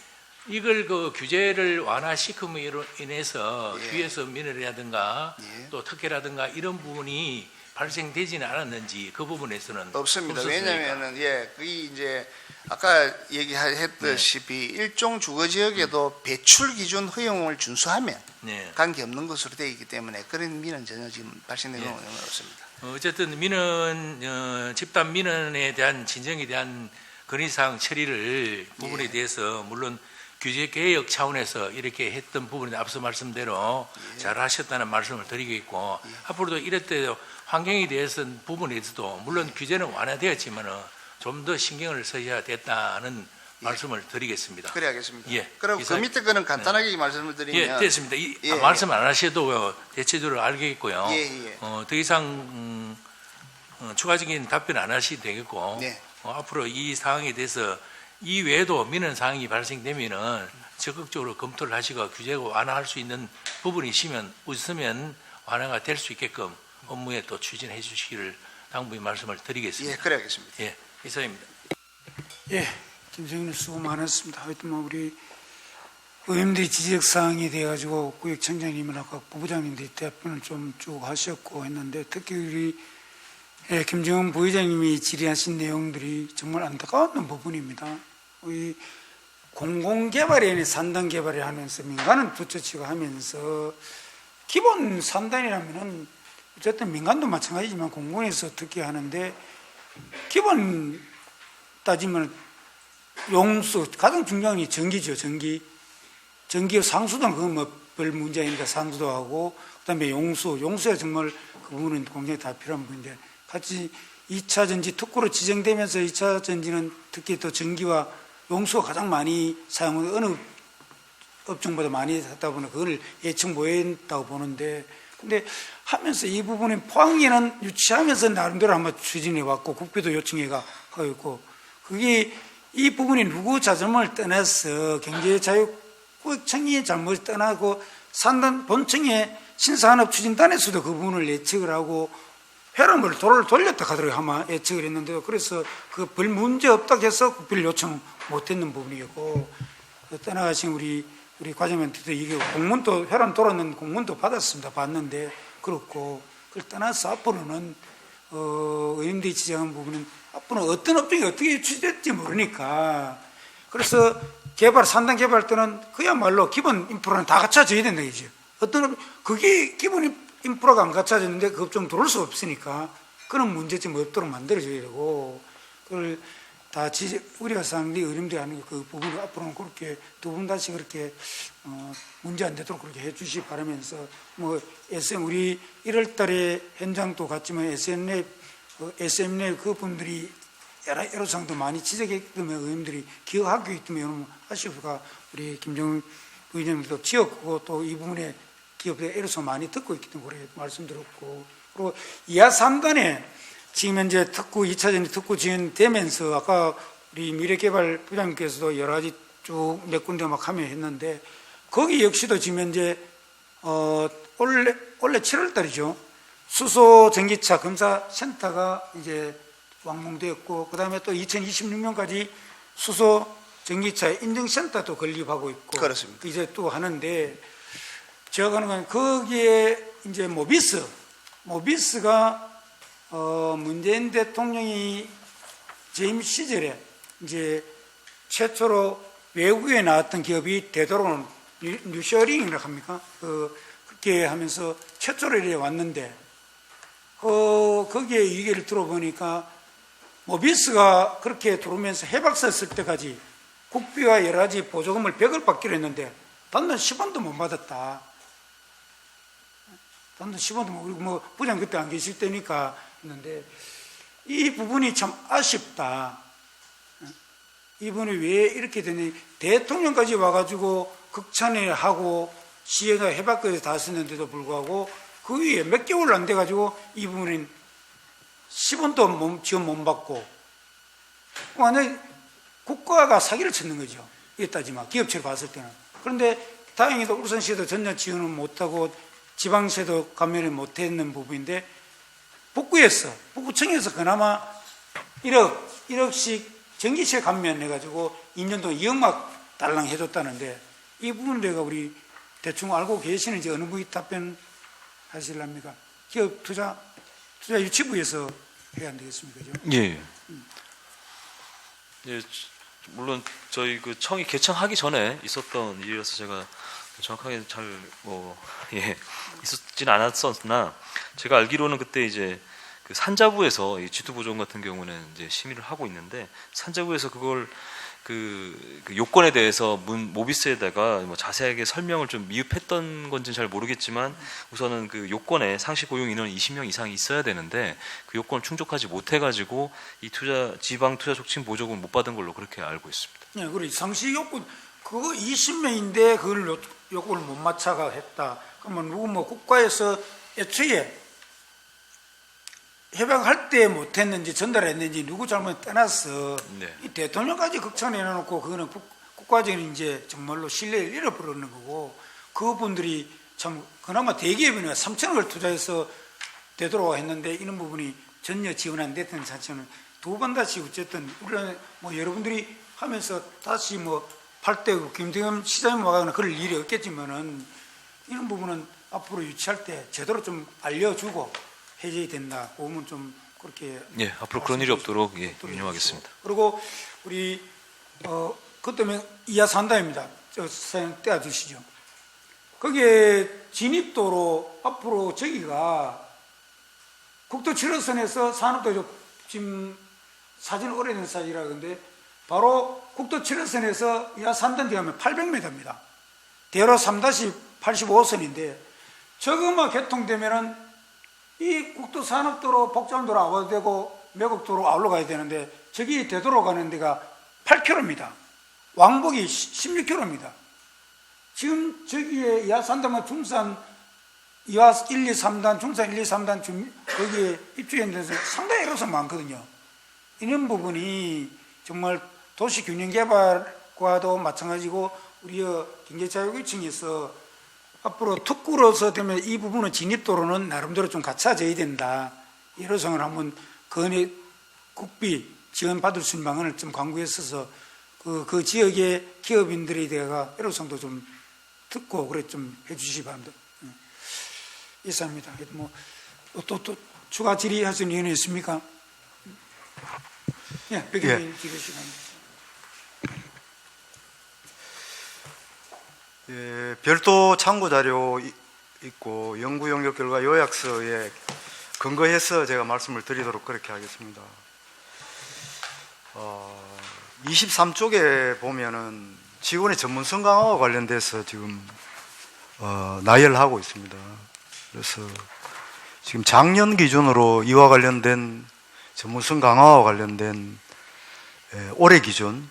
이걸 그 규제를 완화시킴으로 인해서 예. 뒤에서 민원이라든가 예. 또 특혜라든가 이런 부분이 발생되지는 않았는지 그 부분에서는 없습니다. 없었습니까? 왜냐면은 그게 이제 아까 얘기했다시피 일종 주거지역에도 배출 기준 허용을 준수하면 네. 관계없는 것으로 되어 있기 때문에 그런 민은 전혀 지금 발생되는 예. 경우는 없습니다. 어쨌든 집단 민원에 대한 진정에 대한 건의사항 처리를 부분에 대해서 물론 규제 개혁 차원에서 이렇게 했던 부분에 앞서 말씀대로 잘 하셨다는 말씀을 드리겠고 앞으로도 이럴 때 환경에 대해서 부분에서도 물론 규제는 완화되었지만 좀 더 신경을 써야 됐다는 말씀을 드리겠습니다. 그래 하겠습니다. 예. 그리고 그 밑에 거는 간단하게 말씀을 드리면 예, 됐습니다. 예, 말씀 안 하셔도 대체적으로 알겠고요. 예. 더 이상 추가적인 답변 안 하셔도 되겠고 네. 앞으로 이 사항에 대해서 이외에도 민원 사항이 발생되면은 적극적으로 검토를 하시고 규제가 완화할 수 있는 부분이 있으면 완화가 될 수 있게끔 업무에 또 추진해 주시기를 당부의 말씀을 드리겠습니다. 예, 그래 하겠습니다. 예, 이상입니다. 예, 김정일 수고 많았습니다. 하여튼 뭐 우리 의원들이 지적 사항에 대해 가지고 구역청장님이나 각 부부장님들이 답변을 좀 쭉 하셨고 했는데 특히 우리 김정은 부의장님이 질의하신 내용들이 정말 안타까운 부분입니다. 이 공공개발에 산단 개발을 하면서 민간은 부처치고 하면서 기본 산단이라면은 어쨌든 민간도 마찬가지지만 공공에서 특히 하는데 기본 따지면 용수 가장 중요한 게 전기죠. 전기 상수도는 그건 뭐 별 문제니까 상수도 하고 그다음에 용수가 정말 그 부분은 굉장히 다 필요한 부분인데 같이 2차 전지 특구로 지정되면서 2차 전지는 특히 또 전기와 용수가 가장 많이 사용하는 어느 업종보다 많이 하다 보니 그걸 예측 못했다고 보는데 근데 하면서 이 부분에 포항에는 유치하면서 나름대로 한번 추진해 왔고 국비도 요청해가 하고 있고 그게 이 부분이 누구 자점을 떠나서 경제자유구역청의 잘못을 떠나고 산단 본청의 신산업추진단에서도 그 부분을 예측을 하고 회람을 도를 돌렸다 하더라고요. 아마 예측을 했는데도 그래서 그 별 문제 없다 해서 국비를 요청 못했는 부분이고 떠나가신 우리 과장님한테도 이게 공문도 회람 돌았는 공문도 받았습니다. 봤는데 그렇고 그걸 떠나서 앞으로는 의원들이 지적한 부분은 앞으로는 어떤 업종이 어떻게 추진될지 모르니까 그래서 산단 개발 때는 그야말로 기본 인프라는 다 갖춰져야 된다 이죠. 그게 기본 인프라가 안 갖춰졌는데 그 업종 들어올 수 없으니까 그런 문제점이 없도록 만들어줘야 되고 그걸 다 우리가 상당히 의림들이 하는 그 부분을 앞으로는 그렇게 두 분 다시 그렇게 문제 안 되도록 그렇게 해주시 바라면서 뭐 우리 1월달에 현장도 갔지만 SM랩 그 분들이 애로사항도 많이 지적했기 때문에 의원들이 기억하기 때문에 여러분 아시오가 우리 김정은 부의장님도 지역고 또 이 부분에 기업들의 애로사항 많이 듣고 있기 때문에 그래 말씀드렸고 그리고 이하 3단에 지금 현재 특구 2차전이 특구 지연되면서 아까 우리 미래개발 부장님께서도 여러 가지 쭉 몇 군데 막 하면 했는데 거기 역시도 지금 현재 원래 7월 달이죠. 수소 전기차 검사 센터가 이제 완공되었고 그다음에 또 2026년까지 수소 전기차 인증센터도 건립하고 있고 그렇습니다. 이제 또 하는데 제가 하는 건 거기에 이제 모비스가 문재인 대통령이 재임 시절에 이제 최초로 외국에 나왔던 기업이 되도록 뉴셔링이라고 합니까? 그렇게 하면서 최초로 이렇게 왔는데 거기에 얘기를 들어보니까 모비스가 그렇게 들어오면서 해박섰을 때까지 국비와 여러 가지 보조금을 100을 받기로 했는데 단돈 10원도 못 받았다. 단돈 10원도 못, 그리고 뭐 부장 그때 안 계실 때니까 했는데 이 부분이 참 아쉽다. 이 부분이 왜 이렇게 되니 대통령까지 와가지고 극찬을 하고 시혜가 해박까지 다 썼는데도 불구하고 그 위에 몇 개월 안 돼가지고 이 부분은 10원도 지원 못 받고 완전히 국가가 사기를 쳤는 거죠. 이게 따지면 기업체를 봤을 때는. 그런데 다행히도 울산시도 전혀 지원을 못하고 지방세도 감면을 못했는 부분인데 북구청에서 그나마 1억씩 전기세 감면해가지고 2년 동안 2억막 달랑 해줬다는데 이 부분 내가 우리 대충 알고 계시는지 어느 분이 답변하실랍니까? 기업 투자 유치부에서 해야 안 되겠습니까? 그죠? 예. 예, 물론 저희 그 청이 개청하기 전에 있었던 일이라서 제가 정확하게 잘 있었진 않았었나 제가 알기로는 그때 이제 그 산자부에서 이 G2 보존 같은 경우는 이제 심의를 하고 있는데 산자부에서 그걸 그 요건에 대해서 모비스에다가 뭐 자세하게 설명을 좀 미흡했던 건지는 잘 모르겠지만 우선은 그 요건에 상시 고용 인원이 20명 이상이 있어야 되는데 그 요건을 충족하지 못해가지고 이 지방 투자 촉진 보조금 못 받은 걸로 그렇게 알고 있습니다. 네, 그래 상시 요건 그거 20명인데 그걸 요건을 못 맞춰가 했다. 그러면 누구 뭐 국가에서 애초에 협약할 때 못했는지 전달했는지 누구 잘못 떠나서 네. 이 대통령까지 극찬해놓고 그거는 국가적인 이제 정말로 신뢰를 잃어버리는 거고 그분들이 참 그나마 대기업이나 3천억을 투자해서 되도록 했는데 이런 부분이 전혀 지원 안 됐던 자체는 두 번 다시 어쨌든 우리는 뭐 여러분들이 하면서 다시 뭐 8대 김대겸 시장님 와가거나 그럴 일이 없겠지만은 이런 부분은 앞으로 유치할 때 제대로 좀 알려주고 해줘야 된다. 보면 좀 그렇게 예, 앞으로 그런 일이 없도록 예, 유념하겠습니다. 그리고 우리 그 때문에 이하 산다입니다. 저 사장 떼어주시죠. 거기에 진입도로 앞으로 저기가 국도 7호선에서 산업도로 지금 사진 오래된 사진이라 근데 바로 국도 7호선에서 이하 산단지 가면 800m입니다. 대로 3-85선인데 저거만 개통되면은 이 국도 산업도로 복장도로 아워도 되고 매곡도로 아울러 가야 되는데 저기 되도록 가는 데가 8km입니다. 왕복이 16km입니다. 지금 저기에 이하 산단과 중산 이하 1, 2, 3단, 중산 1, 2, 3단 거기에 입주했는 데서 상당히 에러서 많거든요. 이런 부분이 정말 도시균형개발과도 마찬가지고 우리 경제자유구청에서 앞으로 특구로서 되면 이 부분은 진입도로는 나름대로 좀 갖춰져야 된다. 이러성을 한번 건의 국비 지원 받을 수 있는 방안을 좀 강구했어서 그 지역의 기업인들에 대해서 애로성도 좀 듣고 그래 좀 해주시기 바랍니다. 이상입니다. 뭐 또 추가 질의하시는 의원이 있습니까? 예, 백일인 질의 시간입니다. 예, 별도 참고 자료 있고 연구 용역 결과 요약서에 근거해서 제가 말씀을 드리도록 그렇게 하겠습니다. 23쪽에 보면은 직원의 전문성 강화와 관련돼서 지금 나열하고 있습니다. 그래서 지금 작년 기준으로 이와 관련된 전문성 강화와 관련된 올해 기준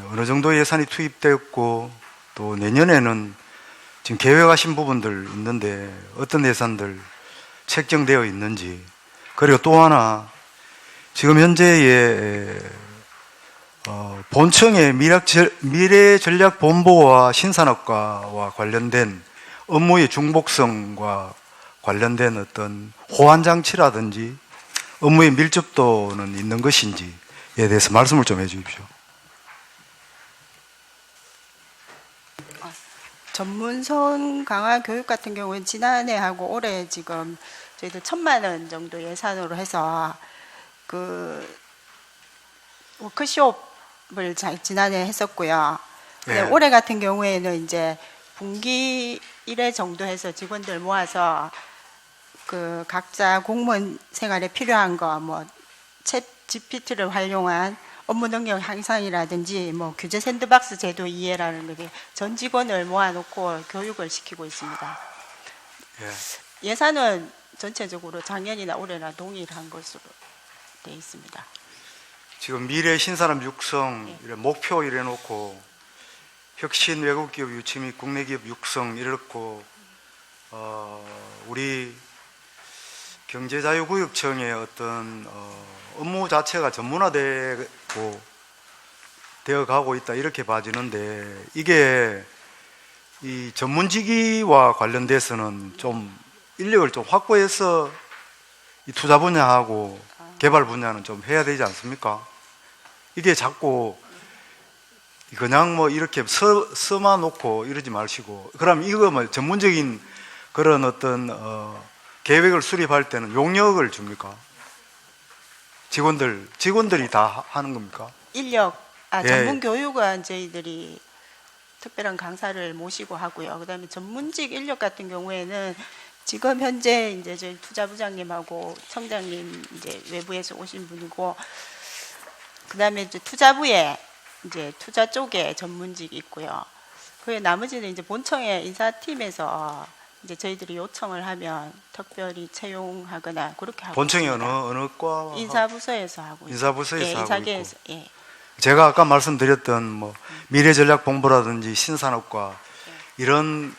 어느 정도 예산이 투입되었고 또 내년에는 지금 계획하신 부분들 있는데 어떤 예산들 책정되어 있는지 그리고 또 하나 지금 현재의 본청의 미래전략본부와 신산업과와 관련된 업무의 중복성과 관련된 어떤 호환장치라든지 업무의 밀접도는 있는 것인지에 대해서 말씀을 좀 해주십시오. 전문성 강화 교육 같은 경우는 지난해하고 올해 지금 저희들 1,000만 원 정도 예산으로 해서 그 워크숍을 지난해 했었고요. 예. 올해 같은 경우에는 이제 분기 1회 정도 해서 직원들 모아서 그 각자 공무원 생활에 필요한 거 뭐 챗 GPT를 활용한 업무 능력 향상이라든지 뭐 규제 샌드박스 제도 이해라는 게 전 직원을 모아놓고 교육을 시키고 있습니다. 예. 예산은 전체적으로 작년이나 올해나 동일한 것으로 되어 있습니다. 지금 미래 신산업 육성 이런 목표 이래 놓고 혁신 외국 기업 유치 및 국내 기업 육성 이렇고 우리 경제자유구역청의 어떤 업무 자체가 전문화되고 되어 가고 있다 이렇게 봐지는데 이게 이 전문직위와 관련돼서는 좀 인력을 좀 확보해서 이 투자 분야하고 개발 분야는 좀 해야 되지 않습니까? 이게 자꾸 그냥 뭐 이렇게 써만 놓고 이러지 마시고 그럼 이거 뭐 전문적인 그런 어떤 계획을 수립할 때는 용역을 줍니까? 직원들이 다 하는 겁니까? 인력, 예. 전문 교육은 저희들이 특별한 강사를 모시고 하고요. 그다음에 전문직 인력 같은 경우에는 지금 현재 이제 저희 투자부장님하고 청장님 이제 외부에서 오신 분이고, 그다음에 이제 투자부에 이제 투자 쪽에 전문직이 있고요. 그 나머지는 이제 본청의 인사팀에서 이제 저희들이 요청을 하면 특별히 채용하거나 그렇게 하고 본청이 있습니다. 어느 과? 인사부서에서 하고 인사부서에서 예, 하고 인사계에서 있고. 예. 제가 아까 말씀드렸던 뭐 미래전략본부라든지 신산업과 이런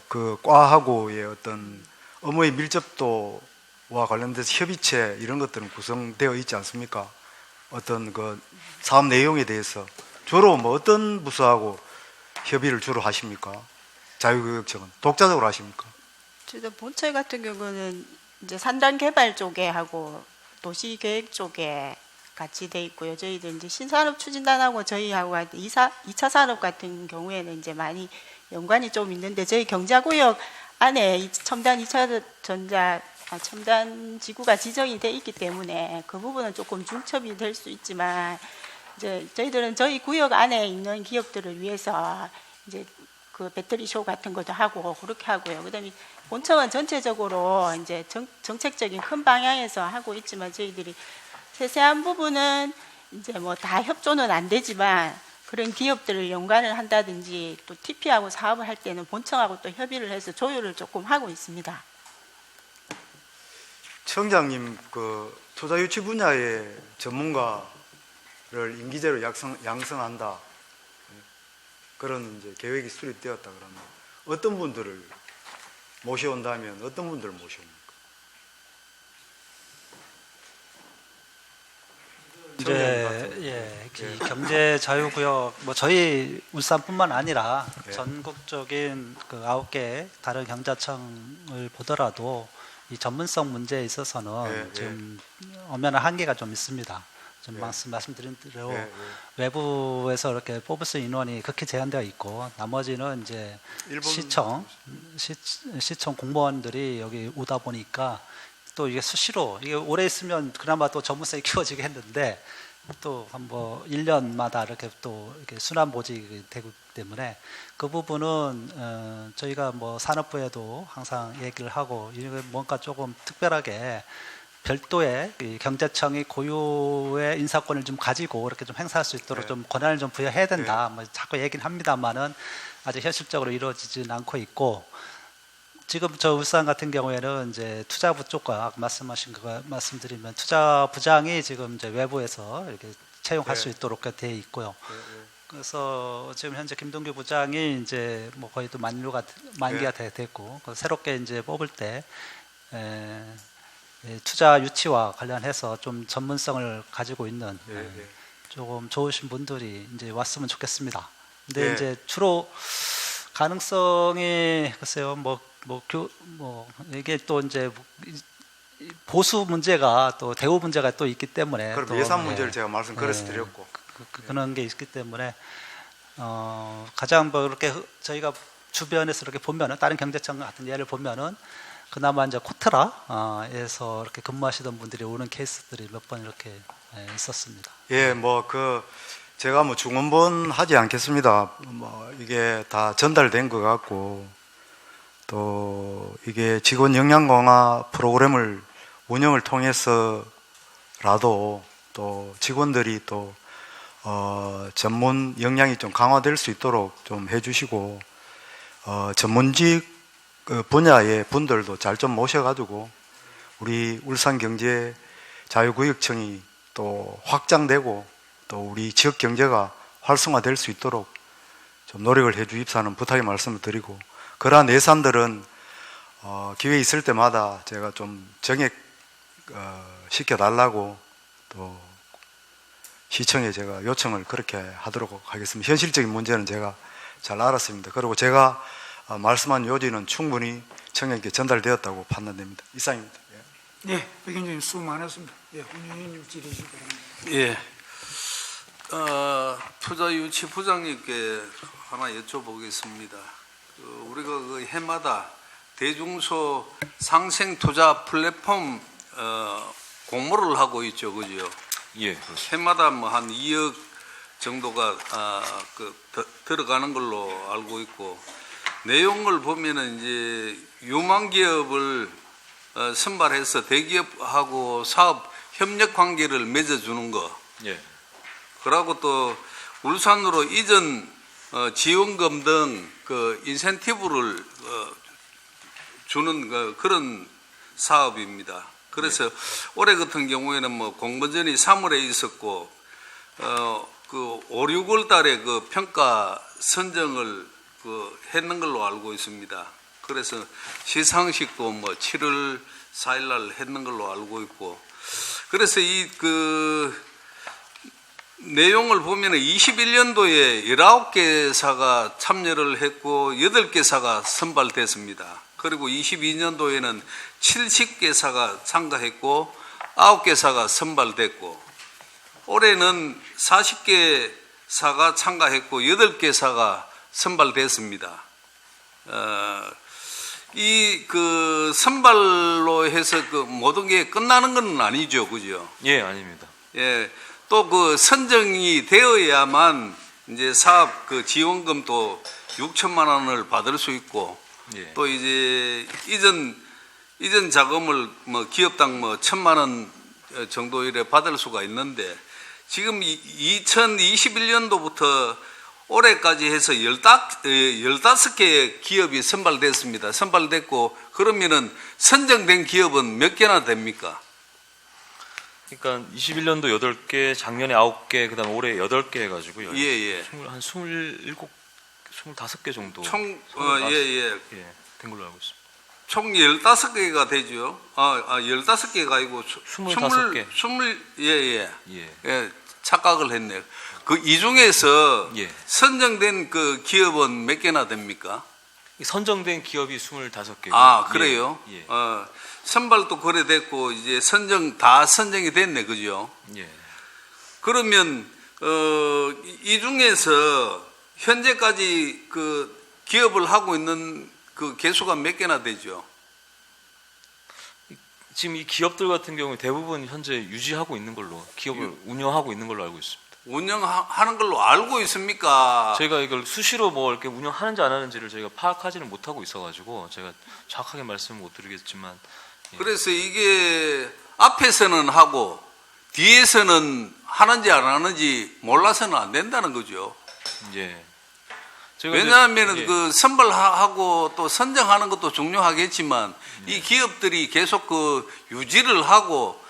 그 과하고의 어떤 업무의 밀접도와 관련돼서 협의체 이런 것들은 구성되어 있지 않습니까? 어떤 그 사업 내용에 대해서 주로 뭐 어떤 부서하고 협의를 주로 하십니까? 자유교육청은 독자적으로 하십니까? 저도 본처 같은 경우는 이제 산단 개발 쪽에 하고 도시 계획 쪽에 같이 돼 있고요. 저희들 이제 신산업 추진단하고 저희하고 2차 산업 같은 경우에는 이제 많이 연관이 좀 있는데, 저희 경자구역 안에 첨단 2차 첨단 지구가 지정이 돼 있기 때문에 그 부분은 조금 중첩이 될 수 있지만, 이제 저희들은 저희 구역 안에 있는 기업들을 위해서 이제 그 배터리 쇼 같은 것도 하고 그렇게 하고요. 그다음에 본청은 전체적으로 이제 정책적인 큰 방향에서 하고 있지만, 저희들이 세세한 부분은 이제 뭐 다 협조는 안 되지만 그런 기업들을 연관을 한다든지 또 TP하고 사업을 할 때는 본청하고 또 협의를 해서 조율을 조금 하고 있습니다. 청장님 그 투자 유치 분야의 전문가를 임기제로 양성한다 그런 이제 계획이 수립되었다 그러면 어떤 분들을 모셔온다면 어떤 분들을 모셔옵니까? 이제 이 경제 자유구역 뭐 저희 울산뿐만 아니라 네. 전국적인 그 9개 다른 경자청을 보더라도 이 전문성 문제에 있어서는 네, 좀 엄연한 한계가 좀 있습니다. 좀 네. 말씀드린 대로 네, 네. 외부에서 이렇게 뽑을 수 있는 인원이 그렇게 제한되어 있고, 나머지는 이제 시청 공무원들이 여기 오다 보니까 또 이게 수시로 이게 오래 있으면 그나마 또 전문성이 키워지게 했는데, 또 한 뭐 1년마다 이렇게 또 이렇게 순환 보직이 되기 때문에 그 부분은 저희가 뭐 산업부에도 항상 얘기를 하고, 이거 뭔가 조금 특별하게 별도의 이 경제청이 고유의 인사권을 좀 가지고 이렇게 좀 행사할 수 있도록 네. 좀 권한을 좀 부여해야 된다. 뭐 자꾸 얘기는 합니다만은 아직 현실적으로 이루어지지는 않고 있고, 지금 저 울산 같은 경우에는 이제 투자부 쪽과 아까 말씀하신 거 말씀드리면 투자부장이 지금 이제 외부에서 이렇게 채용할 수 있도록 돼 있고요. 그래서 지금 현재 김동규 부장이 이제 뭐 거의 또 만기가 됐고, 새롭게 이제 뽑을 때 투자 유치와 관련해서 좀 전문성을 가지고 있는 조금 좋으신 분들이 이제 왔으면 좋겠습니다. 근데 이제 주로 가능성이 글쎄요, 이게 또 이제 보수 문제가 또 대우 문제가 또 있기 때문에 그럼 또, 예산 문제를 제가 말씀 그래서 드렸고 그런 게 있기 때문에 가장 뭐 이렇게 저희가 주변에서 이렇게 보면은 다른 경제청 같은 예를 보면은 그나마 이제 코트라에서 이렇게 근무하시던 분들이 오는 케이스들이 몇 번 이렇게 있었습니다. 예, 뭐 그 제가 뭐 중원본 하지 않겠습니다. 뭐 이게 다 전달된 것 같고, 또 이게 직원 역량 강화 프로그램을 운영을 통해서라도 또 직원들이 또 전문 역량이 좀 강화될 수 있도록 좀 해주시고, 전문직 그 분야의 분들도 잘 좀 모셔가지고 우리 울산경제자유구역청이 또 확장되고 또 우리 지역 경제가 활성화될 수 있도록 좀 노력을 해 주십사는 부탁의 말씀을 드리고, 그러한 예산들은 기회 있을 때마다 제가 좀 정액 시켜달라고 또 시청에 제가 요청을 그렇게 하도록 하겠습니다. 현실적인 문제는 제가 잘 알았습니다. 그리고 제가 말씀한 요지는 충분히 청년께 전달되었다고 판단됩니다. 이상입니다. 네, 백현장님 수고 많았습니다. 운영위원님 질의하시기 바랍니다. 예. 투자유치 부장님께 하나 여쭤보겠습니다. 우리가 그 해마다 대중소 상생투자 플랫폼 공모를 하고 있죠, 그죠? 예, 그렇습니다. 해마다 뭐 한 2억 정도가 들어가는 걸로 알고 있고, 내용을 보면은 이제 유망 기업을 선발해서 대기업하고 사업 협력 관계를 맺어주는 거. 예. 그리고 또 울산으로 이전 지원금 등 그 인센티브를 주는 그런 사업입니다. 그래서 올해 같은 경우에는 뭐 공모전이 3월에 있었고 그 5, 6월 달에 그 평가 선정을 했는 걸로 알고 있습니다. 그래서 시상식도 뭐 7월 4일 날 했는 걸로 알고 있고, 그래서 이 내용을 보면 21년도에 19개사가 참여를 했고 8개사가 선발됐습니다. 그리고 22년도에는 70개사가 참가했고 9개사가 선발됐고, 올해는 40개사가 참가했고 8개사가 선발됐습니다. 이 선발로 해서 모든 게 끝나는 건 아니죠, 그죠? 예, 아닙니다. 예, 또 선정이 되어야만 이제 사업 지원금도 6천만 원을 받을 수 있고, 예. 또 이제 이전 자금을 뭐 기업당 뭐 1,000만 원 정도 이래 받을 수가 있는데, 지금 2021년도부터 올해까지 해서 15개의 기업이 선발됐고, 그러면은 선정된 기업은 몇 개나 됩니까? 그러니까 21년도 8개, 작년에 9개, 그다음 올해 8개 해가지고요. 예. 한 27, 25개 정도. 총, 예, 된 걸로 알고 있습니다. 총 15개가 되죠. 15개가 아니고 25개. 예. 예. 착각을 했네요. 이 중에서 예. 선정된 기업은 몇 개나 됩니까? 선정된 기업이 25개. 아, 그래요? 예. 선발도 거래됐고, 이제 다 선정이 됐네, 그죠? 예. 그러면, 이 중에서 현재까지 기업을 하고 있는 개수가 몇 개나 되죠? 지금 이 기업들 같은 경우는 대부분 현재 유지하고 있는 걸로, 기업을 운영하고 있는 걸로 알고 있습니다. 운영하는 걸로 알고 있습니까? 저희가 이걸 수시로 뭐 이렇게 운영하는지 안 하는지를 저희가 파악하지는 못하고 있어가지고 제가 정확하게 말씀을 못 드리겠지만, 예. 그래서 이게 앞에서는 하고 뒤에서는 하는지 안 하는지 몰라서는 안 된다는 거죠. 예. 제가 왜냐하면 예. 선발하고 또 선정하는 것도 중요하겠지만, 이 기업들이 계속 유지를 하고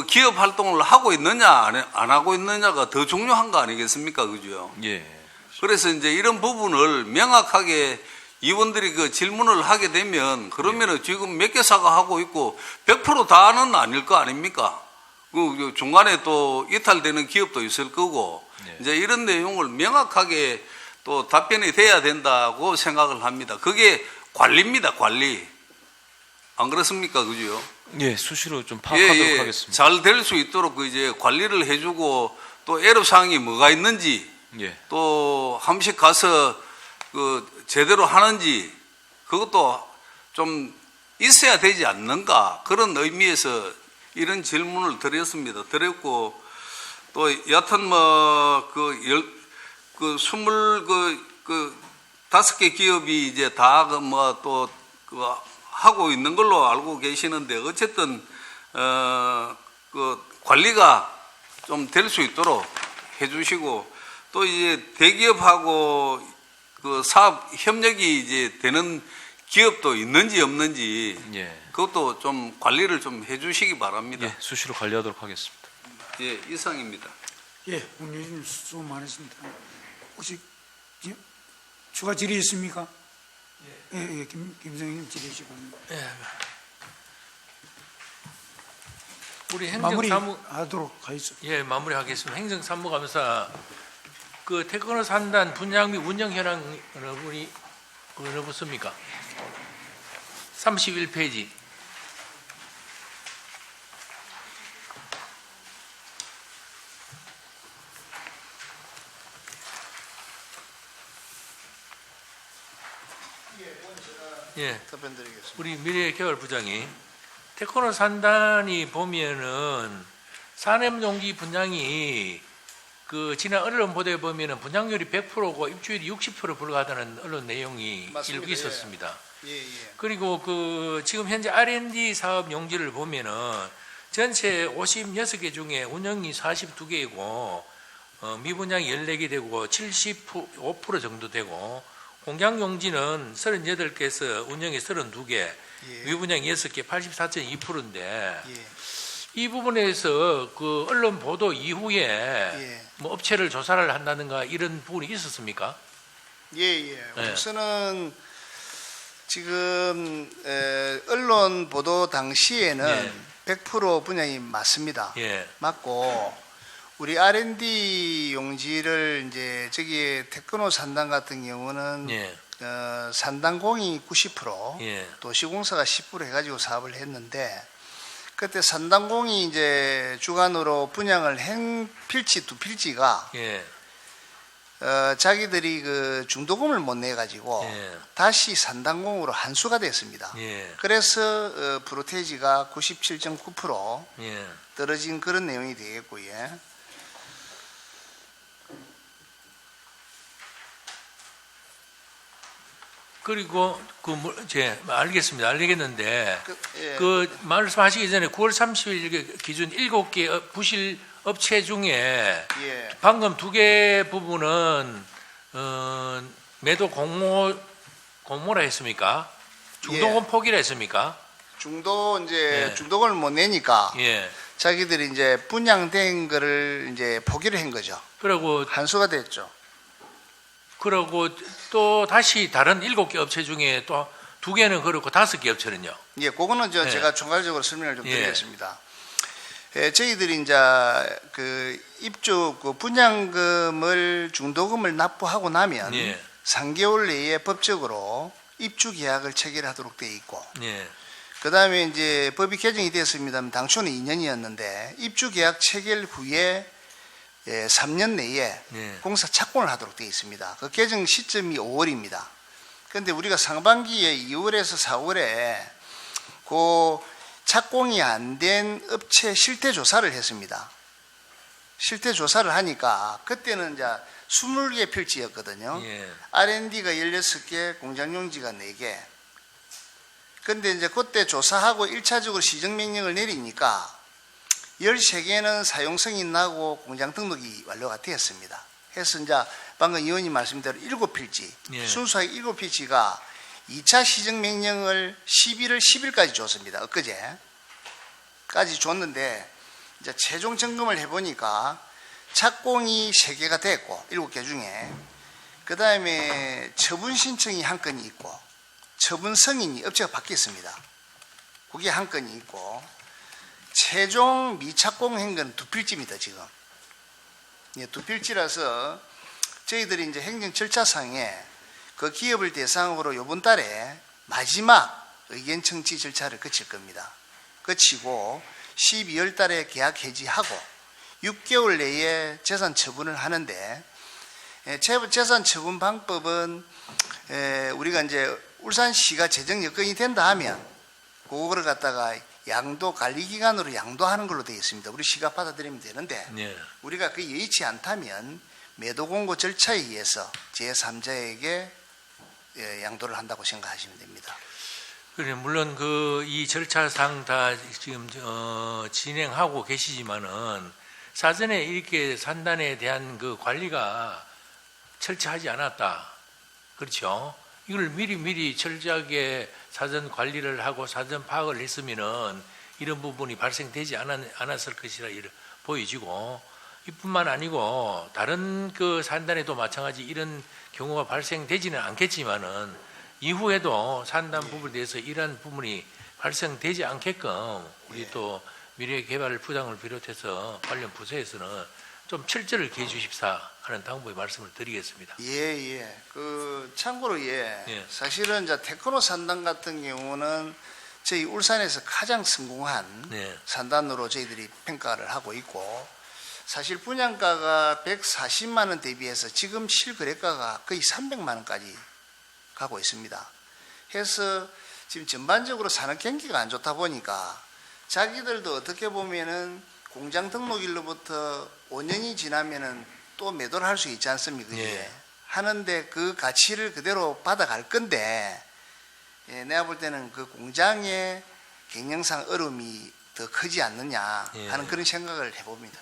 기업 활동을 하고 있느냐 안 하고 있느냐가 더 중요한 거 아니겠습니까, 그죠? 예. 그래서 이제 이런 부분을 명확하게 이원들이 질문을 하게 되면, 그러면은 지금 몇 개사가 하고 있고 100% 다는 아닐 거 아닙니까? 중간에 또 이탈되는 기업도 있을 거고, 이제 이런 내용을 명확하게 또 답변이 돼야 된다고 생각을 합니다. 그게 관리입니다, 관리. 안 그렇습니까, 그죠? 예, 수시로 좀 파악하도록 하겠습니다. 잘 될 수 있도록 이제 관리를 해주고, 또 애로사항이 뭐가 있는지, 예. 또 한 번씩 가서 제대로 하는지, 그것도 좀 있어야 되지 않는가, 그런 의미에서 이런 질문을 드렸고, 또 여하튼 25개 기업이 이제 다 하고 있는 걸로 알고 계시는데, 어쨌든 관리가 좀 될 수 있도록 해주시고, 또 이제 대기업하고 사업 협력이 이제 되는 기업도 있는지 없는지, 예. 그것도 좀 관리를 좀 해주시기 바랍니다. 예, 수시로 관리하도록 하겠습니다. 예, 이상입니다. 예, 국민의힘 수고 많으십니다. 혹시 추가 질의 있습니까? 예, 김성님 질의시 바랍니다. 예. 우리 행정사무 마무리하도록 하겠습니다. 예, 마무리하겠습니다. 행정사무감사 태권도 산단 분양 및 운영 현황을 우리 어느 붙습니까? 31페이지. 예, 답변 드리겠습니다. 우리 미래개발 부장이 태권도 산단이 보면은 산업용기 분양이 그 지난 언론 보도에 보면은 분양률이 100%고 입주율이 60% 불과하다는 언론 내용이 맞습니다. 일부 있었습니다. 예, 예. 그리고 그 지금 현재 R&D 사업 용지를 보면은 전체 56개 중에 운영이 42개이고 미분양이 14개 되고 75% 정도 되고 공장 용지는 38개에서 운영이 32개, 예. 미분양이 6개, 84.2%인데 예. 이 부분에서 그 언론 보도 이후에 예. 뭐 업체를 조사를 한다든가 이런 부분이 있었습니까? 예, 예. 네. 우선은 지금 언론 보도 당시에는 100% 분양이 맞습니다. 예, 맞고 우리 R&D 용지를 이제 저기 테크노 산당 같은 경우는 예, 산당공이 90%, 예, 도시공사가 10% 해가지고 사업을 했는데 그때 산당공이 이제 주관으로 분양을 한 필지 두 필지가 예, 자기들이 그 중도금을 못 내 가지고 예. 다시 산당공으로 환수가 됐습니다. 예, 그래서 프로테이지가 97.9% 예. 떨어진 그런 내용이 되겠고요. 예. 그리고 알겠습니다. 알겠는데 예. 그 말씀하시기 전에 9월 30일 기준 7개 부실 업체 중에 예. 방금 2개 부분은 매도 공모라 했습니까? 중도금 예. 포기라 했습니까? 중도 이제 예. 중도금을 못 내니까 예. 자기들이 이제 분양된 거를 이제 포기를 한 거죠. 그리고 환수가 됐죠. 또 다시 다른 7개 업체 중에 또 2개는 그렇고 5개 업체는요. 예, 그거는 예. 제가 총괄적으로 설명을 좀 예. 드리겠습니다. 저희들이 이제 그 입주 그 분양금을 중도금을 납부하고 나면 예. 3개월 내에 법적으로 입주 계약을 체결하도록 되어 있고, 예. 그 다음에 이제 법이 개정이 됐습니다만 당초는 2년이었는데 입주 계약 체결 후에 3년 내에 예. 공사 착공을 하도록 되어 있습니다. 그 개정 시점이 5월입니다. 그런데 우리가 상반기에 2월에서 4월에 그 착공이 안 된 업체 실태 조사를 했습니다. 실태 조사를 하니까 그때는 이제 20개 필지였거든요. 예. R&D가 16개, 공장용지가 4개. 근데 이제 그때 조사하고 1차적으로 시정명령을 내리니까 13개는 사용성이 나고 공장 등록이 완료가 되었습니다. 해서 이제 방금 의원님 말씀대로 7필지, 예. 순수하게 7필지가 2차 시정명령을 11월 10일까지 줬습니다. 엊그제까지 줬는데 이제 최종 점검을 해보니까 착공이 3개가 됐고 7개 중에 그 다음에 처분 신청이 한 건이 있고 처분 승인이 업체가 바뀌었습니다. 그게 한 건이 있고 최종 미착공한 건 2필지입니다. 지금 2필지라서 저희들이 이제 행정 절차상에 그 기업을 대상으로 이번 달에 마지막 의견 청취 절차를 거칠 겁니다. 거치고 12월 달에 계약 해지하고 6개월 내에 재산 처분을 하는데 재산 처분 방법은 우리가 이제 울산시가 재정 여건이 된다 하면 그거를 갖다가 양도 관리기관으로 양도하는 걸로 되어 있습니다. 우리 시가 받아들이면 되는데 예. 우리가 그게 여의치 않다면 매도 공고 절차에 의해서 제3자에게 양도를 한다고 생각하시면 됩니다. 그래 물론 그 이 절차상 다 지금 진행하고 계시지만은 사전에 이렇게 산단에 대한 그 관리가 철저하지 않았다. 그렇죠? 이걸 미리 철저하게 사전 관리를 하고 사전 파악을 했으면은 이런 부분이 발생되지 않았을 것이라 보여지고 이뿐만 아니고 다른 그 산단에도 마찬가지 이런 경우가 발생되지는 않겠지만은 이후에도 산단 부분에 대해서 이러한 부분이 발생되지 않게끔 우리 또 미래개발부장을 비롯해서 관련 부서에서는 좀 철저를 기해 주십사 하는 당부의 말씀을 드리겠습니다. 예. 그 참고로 예. 사실은 이제 테크노 산단 같은 경우는 저희 울산에서 가장 성공한 네. 산단으로 저희들이 평가를 하고 있고 사실 분양가가 140만 원 대비해서 지금 실거래가가 거의 300만 원까지 가고 있습니다. 해서 지금 전반적으로 산업 경기가 안 좋다 보니까 자기들도 어떻게 보면은 공장 등록일로부터 5년이 지나면은 또 매도를 할 수 있지 않습니까? 그게? 예. 하는데 그 가치를 그대로 받아갈 건데 예, 내가 볼 때는 그 공장의 경영상 어려움이 더 크지 않느냐 하는 예. 그런 생각을 해봅니다.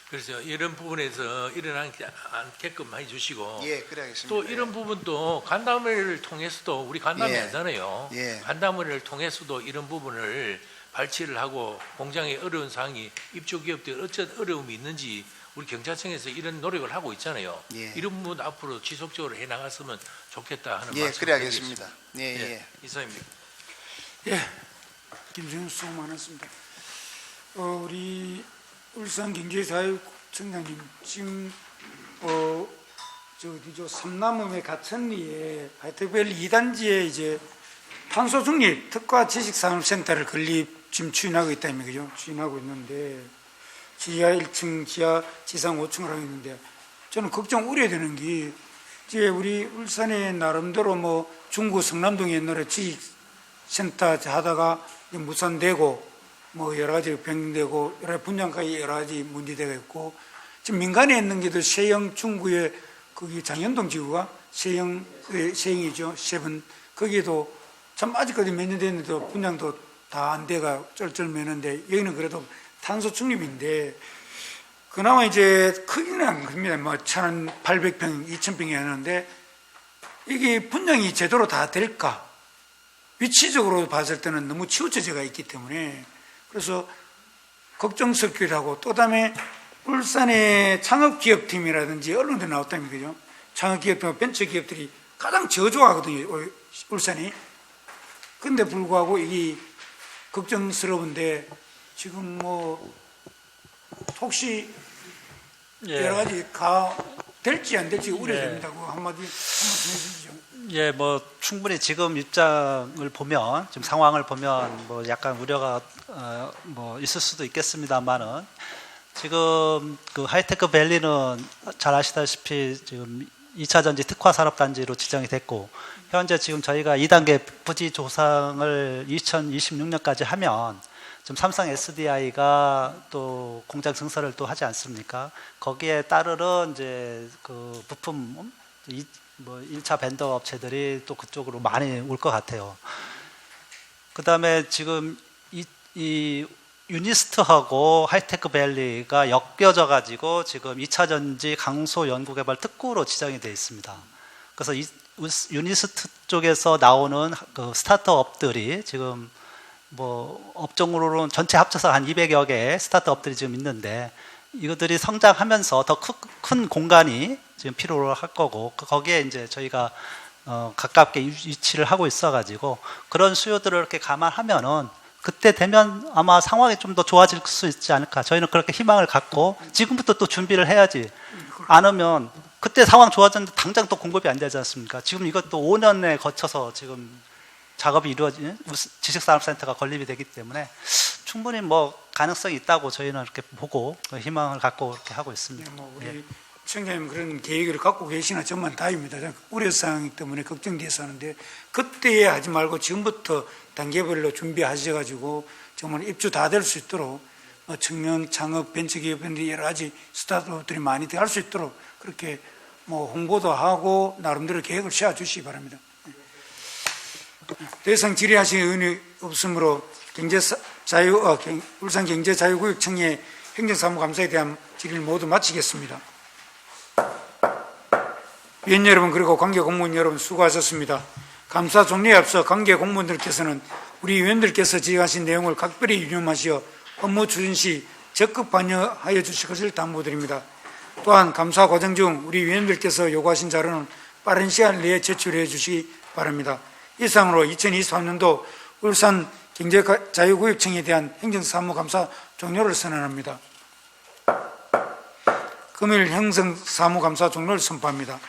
그래서 이런 부분에서 일어나지 않게끔 해주시고 예, 그래야겠습니다. 또 이런 부분도 간담회를 통해서도 우리 간담회 예. 하잖아요. 예. 간담회를 통해서도 이런 부분을 발치를 하고 공장의 어려운 사항이 입주 기업들 어떤 어려움이 있는지 우리 경찰청에서 이런 노력을 하고 있잖아요. 예. 이런 부분 앞으로 지속적으로 해 나갔으면 좋겠다 하는 예, 말씀 그래야겠습니다. 예, 예. 이사입니다. 예, 김정은 수고 많았습니다. 우리 울산경제자유청장님 지금 저 어디죠? 삼남음의 가천리에 하이텍밸리 2단지에 이제 탄소 중립 특화 지식산업센터를 건립 지금 추진하고 있다며 그죠? 추진하고 있는데 지하 1층, 지하 지상 5층을 하고 있는데 저는 걱정 우려되는 게 이제 우리 울산에 나름대로 뭐 중구 성남동에 옛날에 지식센터 하다가 무산되고 뭐 여러 가지 변경되고 여러 분양까지 여러 가지 문제되고 있고 지금 민간에 있는 게도 세영 중구에 거기 장현동 지구가 세영이죠. 세븐 거기에도 참 아직까지 몇 년 됐는데도 분양도 다 안 돼가 쩔쩔매는데 여기는 그래도 탄소 중립인데 그나마 이제 크기는 안 큽니다. 뭐 1,800평, 2,000평이 하는데 이게 분양이 제대로 다 될까? 위치적으로 봤을 때는 너무 치우쳐져 있기 때문에 그래서 걱정스럽기도 하고 또 다음에 울산의 창업기업팀이라든지 언론에 나왔다면 그죠? 창업기업팀, 벤처기업들이 가장 저조하거든요. 울산이. 근데 불구하고 이게 걱정스러운데 지금 뭐 혹시 여러 가지 될지 안 될지 우려된다고 한마디 해주시죠. 예, 뭐 충분히 지금 입장을 보면 지금 상황을 보면 뭐 약간 우려가 뭐 있을 수도 있겠습니다만은 지금 그 하이테크 밸리는 잘 아시다시피 지금 2차 전지 특화 산업 단지로 지정이 됐고 현재 지금 저희가 2단계 부지 조성을 2026년까지 하면 지금 삼성 SDI가 또 공장 증설을 또 하지 않습니까? 거기에 따르는 이제 그 부품 뭐 1차 벤더 업체들이 또 그쪽으로 많이 올 것 같아요. 그 다음에 지금 이 유니스트하고 하이테크 밸리가 엮여져 가지고 지금 2차 전지 강소 연구개발 특구로 지정이 되어 있습니다. 그래서 이 유니스트 쪽에서 나오는 그 스타트업들이 지금 뭐 업종으로는 전체 합쳐서 한 200여 개의 스타트업들이 지금 있는데 이것들이 성장하면서 더 큰 공간이 지금 필요로 할 거고 거기에 이제 저희가 가깝게 위치를 하고 있어가지고 그런 수요들을 이렇게 감안하면은 그때 되면 아마 상황이 좀 더 좋아질 수 있지 않을까. 저희는 그렇게 희망을 갖고 지금부터 또 준비를 해야지. 않으면 그때 상황 좋아졌는데 당장 또 공급이 안 되지 않습니까? 지금 이것도 5년에 거쳐서 지금 작업이 이루어지는 지식산업센터가 건립이 되기 때문에 충분히 뭐 가능성이 있다고 저희는 이렇게 보고 희망을 갖고 이렇게 하고 있습니다. 네, 뭐 우리 청장님 그런 계획을 갖고 계시나 정말 다행입니다. 우려사항 때문에 걱정돼서 하는데 그때에 하지 말고 지금부터 단계별로 준비하셔가지고 정말 입주 다 될 수 있도록 청년 창업 벤처기업인들이 여러 가지 스타트업들이 많이 할 수 있도록 그렇게 뭐 홍보도 하고 나름대로 계획을 세워주시기 바랍니다. 더 이상 질의하실 의원이 없으므로 울산경제자유구역청의 행정사무감사에 대한 질의를 모두 마치겠습니다. 위원 여러분 그리고 관계 공무원 여러분 수고하셨습니다. 감사 종료에 앞서 관계 공무원들께서는 우리 위원들께서 지적하신 내용을 각별히 유념하시어 업무 추진 시 적극 반영하여 주실 것을 당부드립니다. 또한 감사 과정 중 우리 위원들께서 요구하신 자료는 빠른 시간 내에 제출해 주시기 바랍니다. 이상으로 2023년도 울산 경제자유구역청에 대한 행정사무감사 종료를 선언합니다. 금일 행정사무감사 종료를 선포합니다.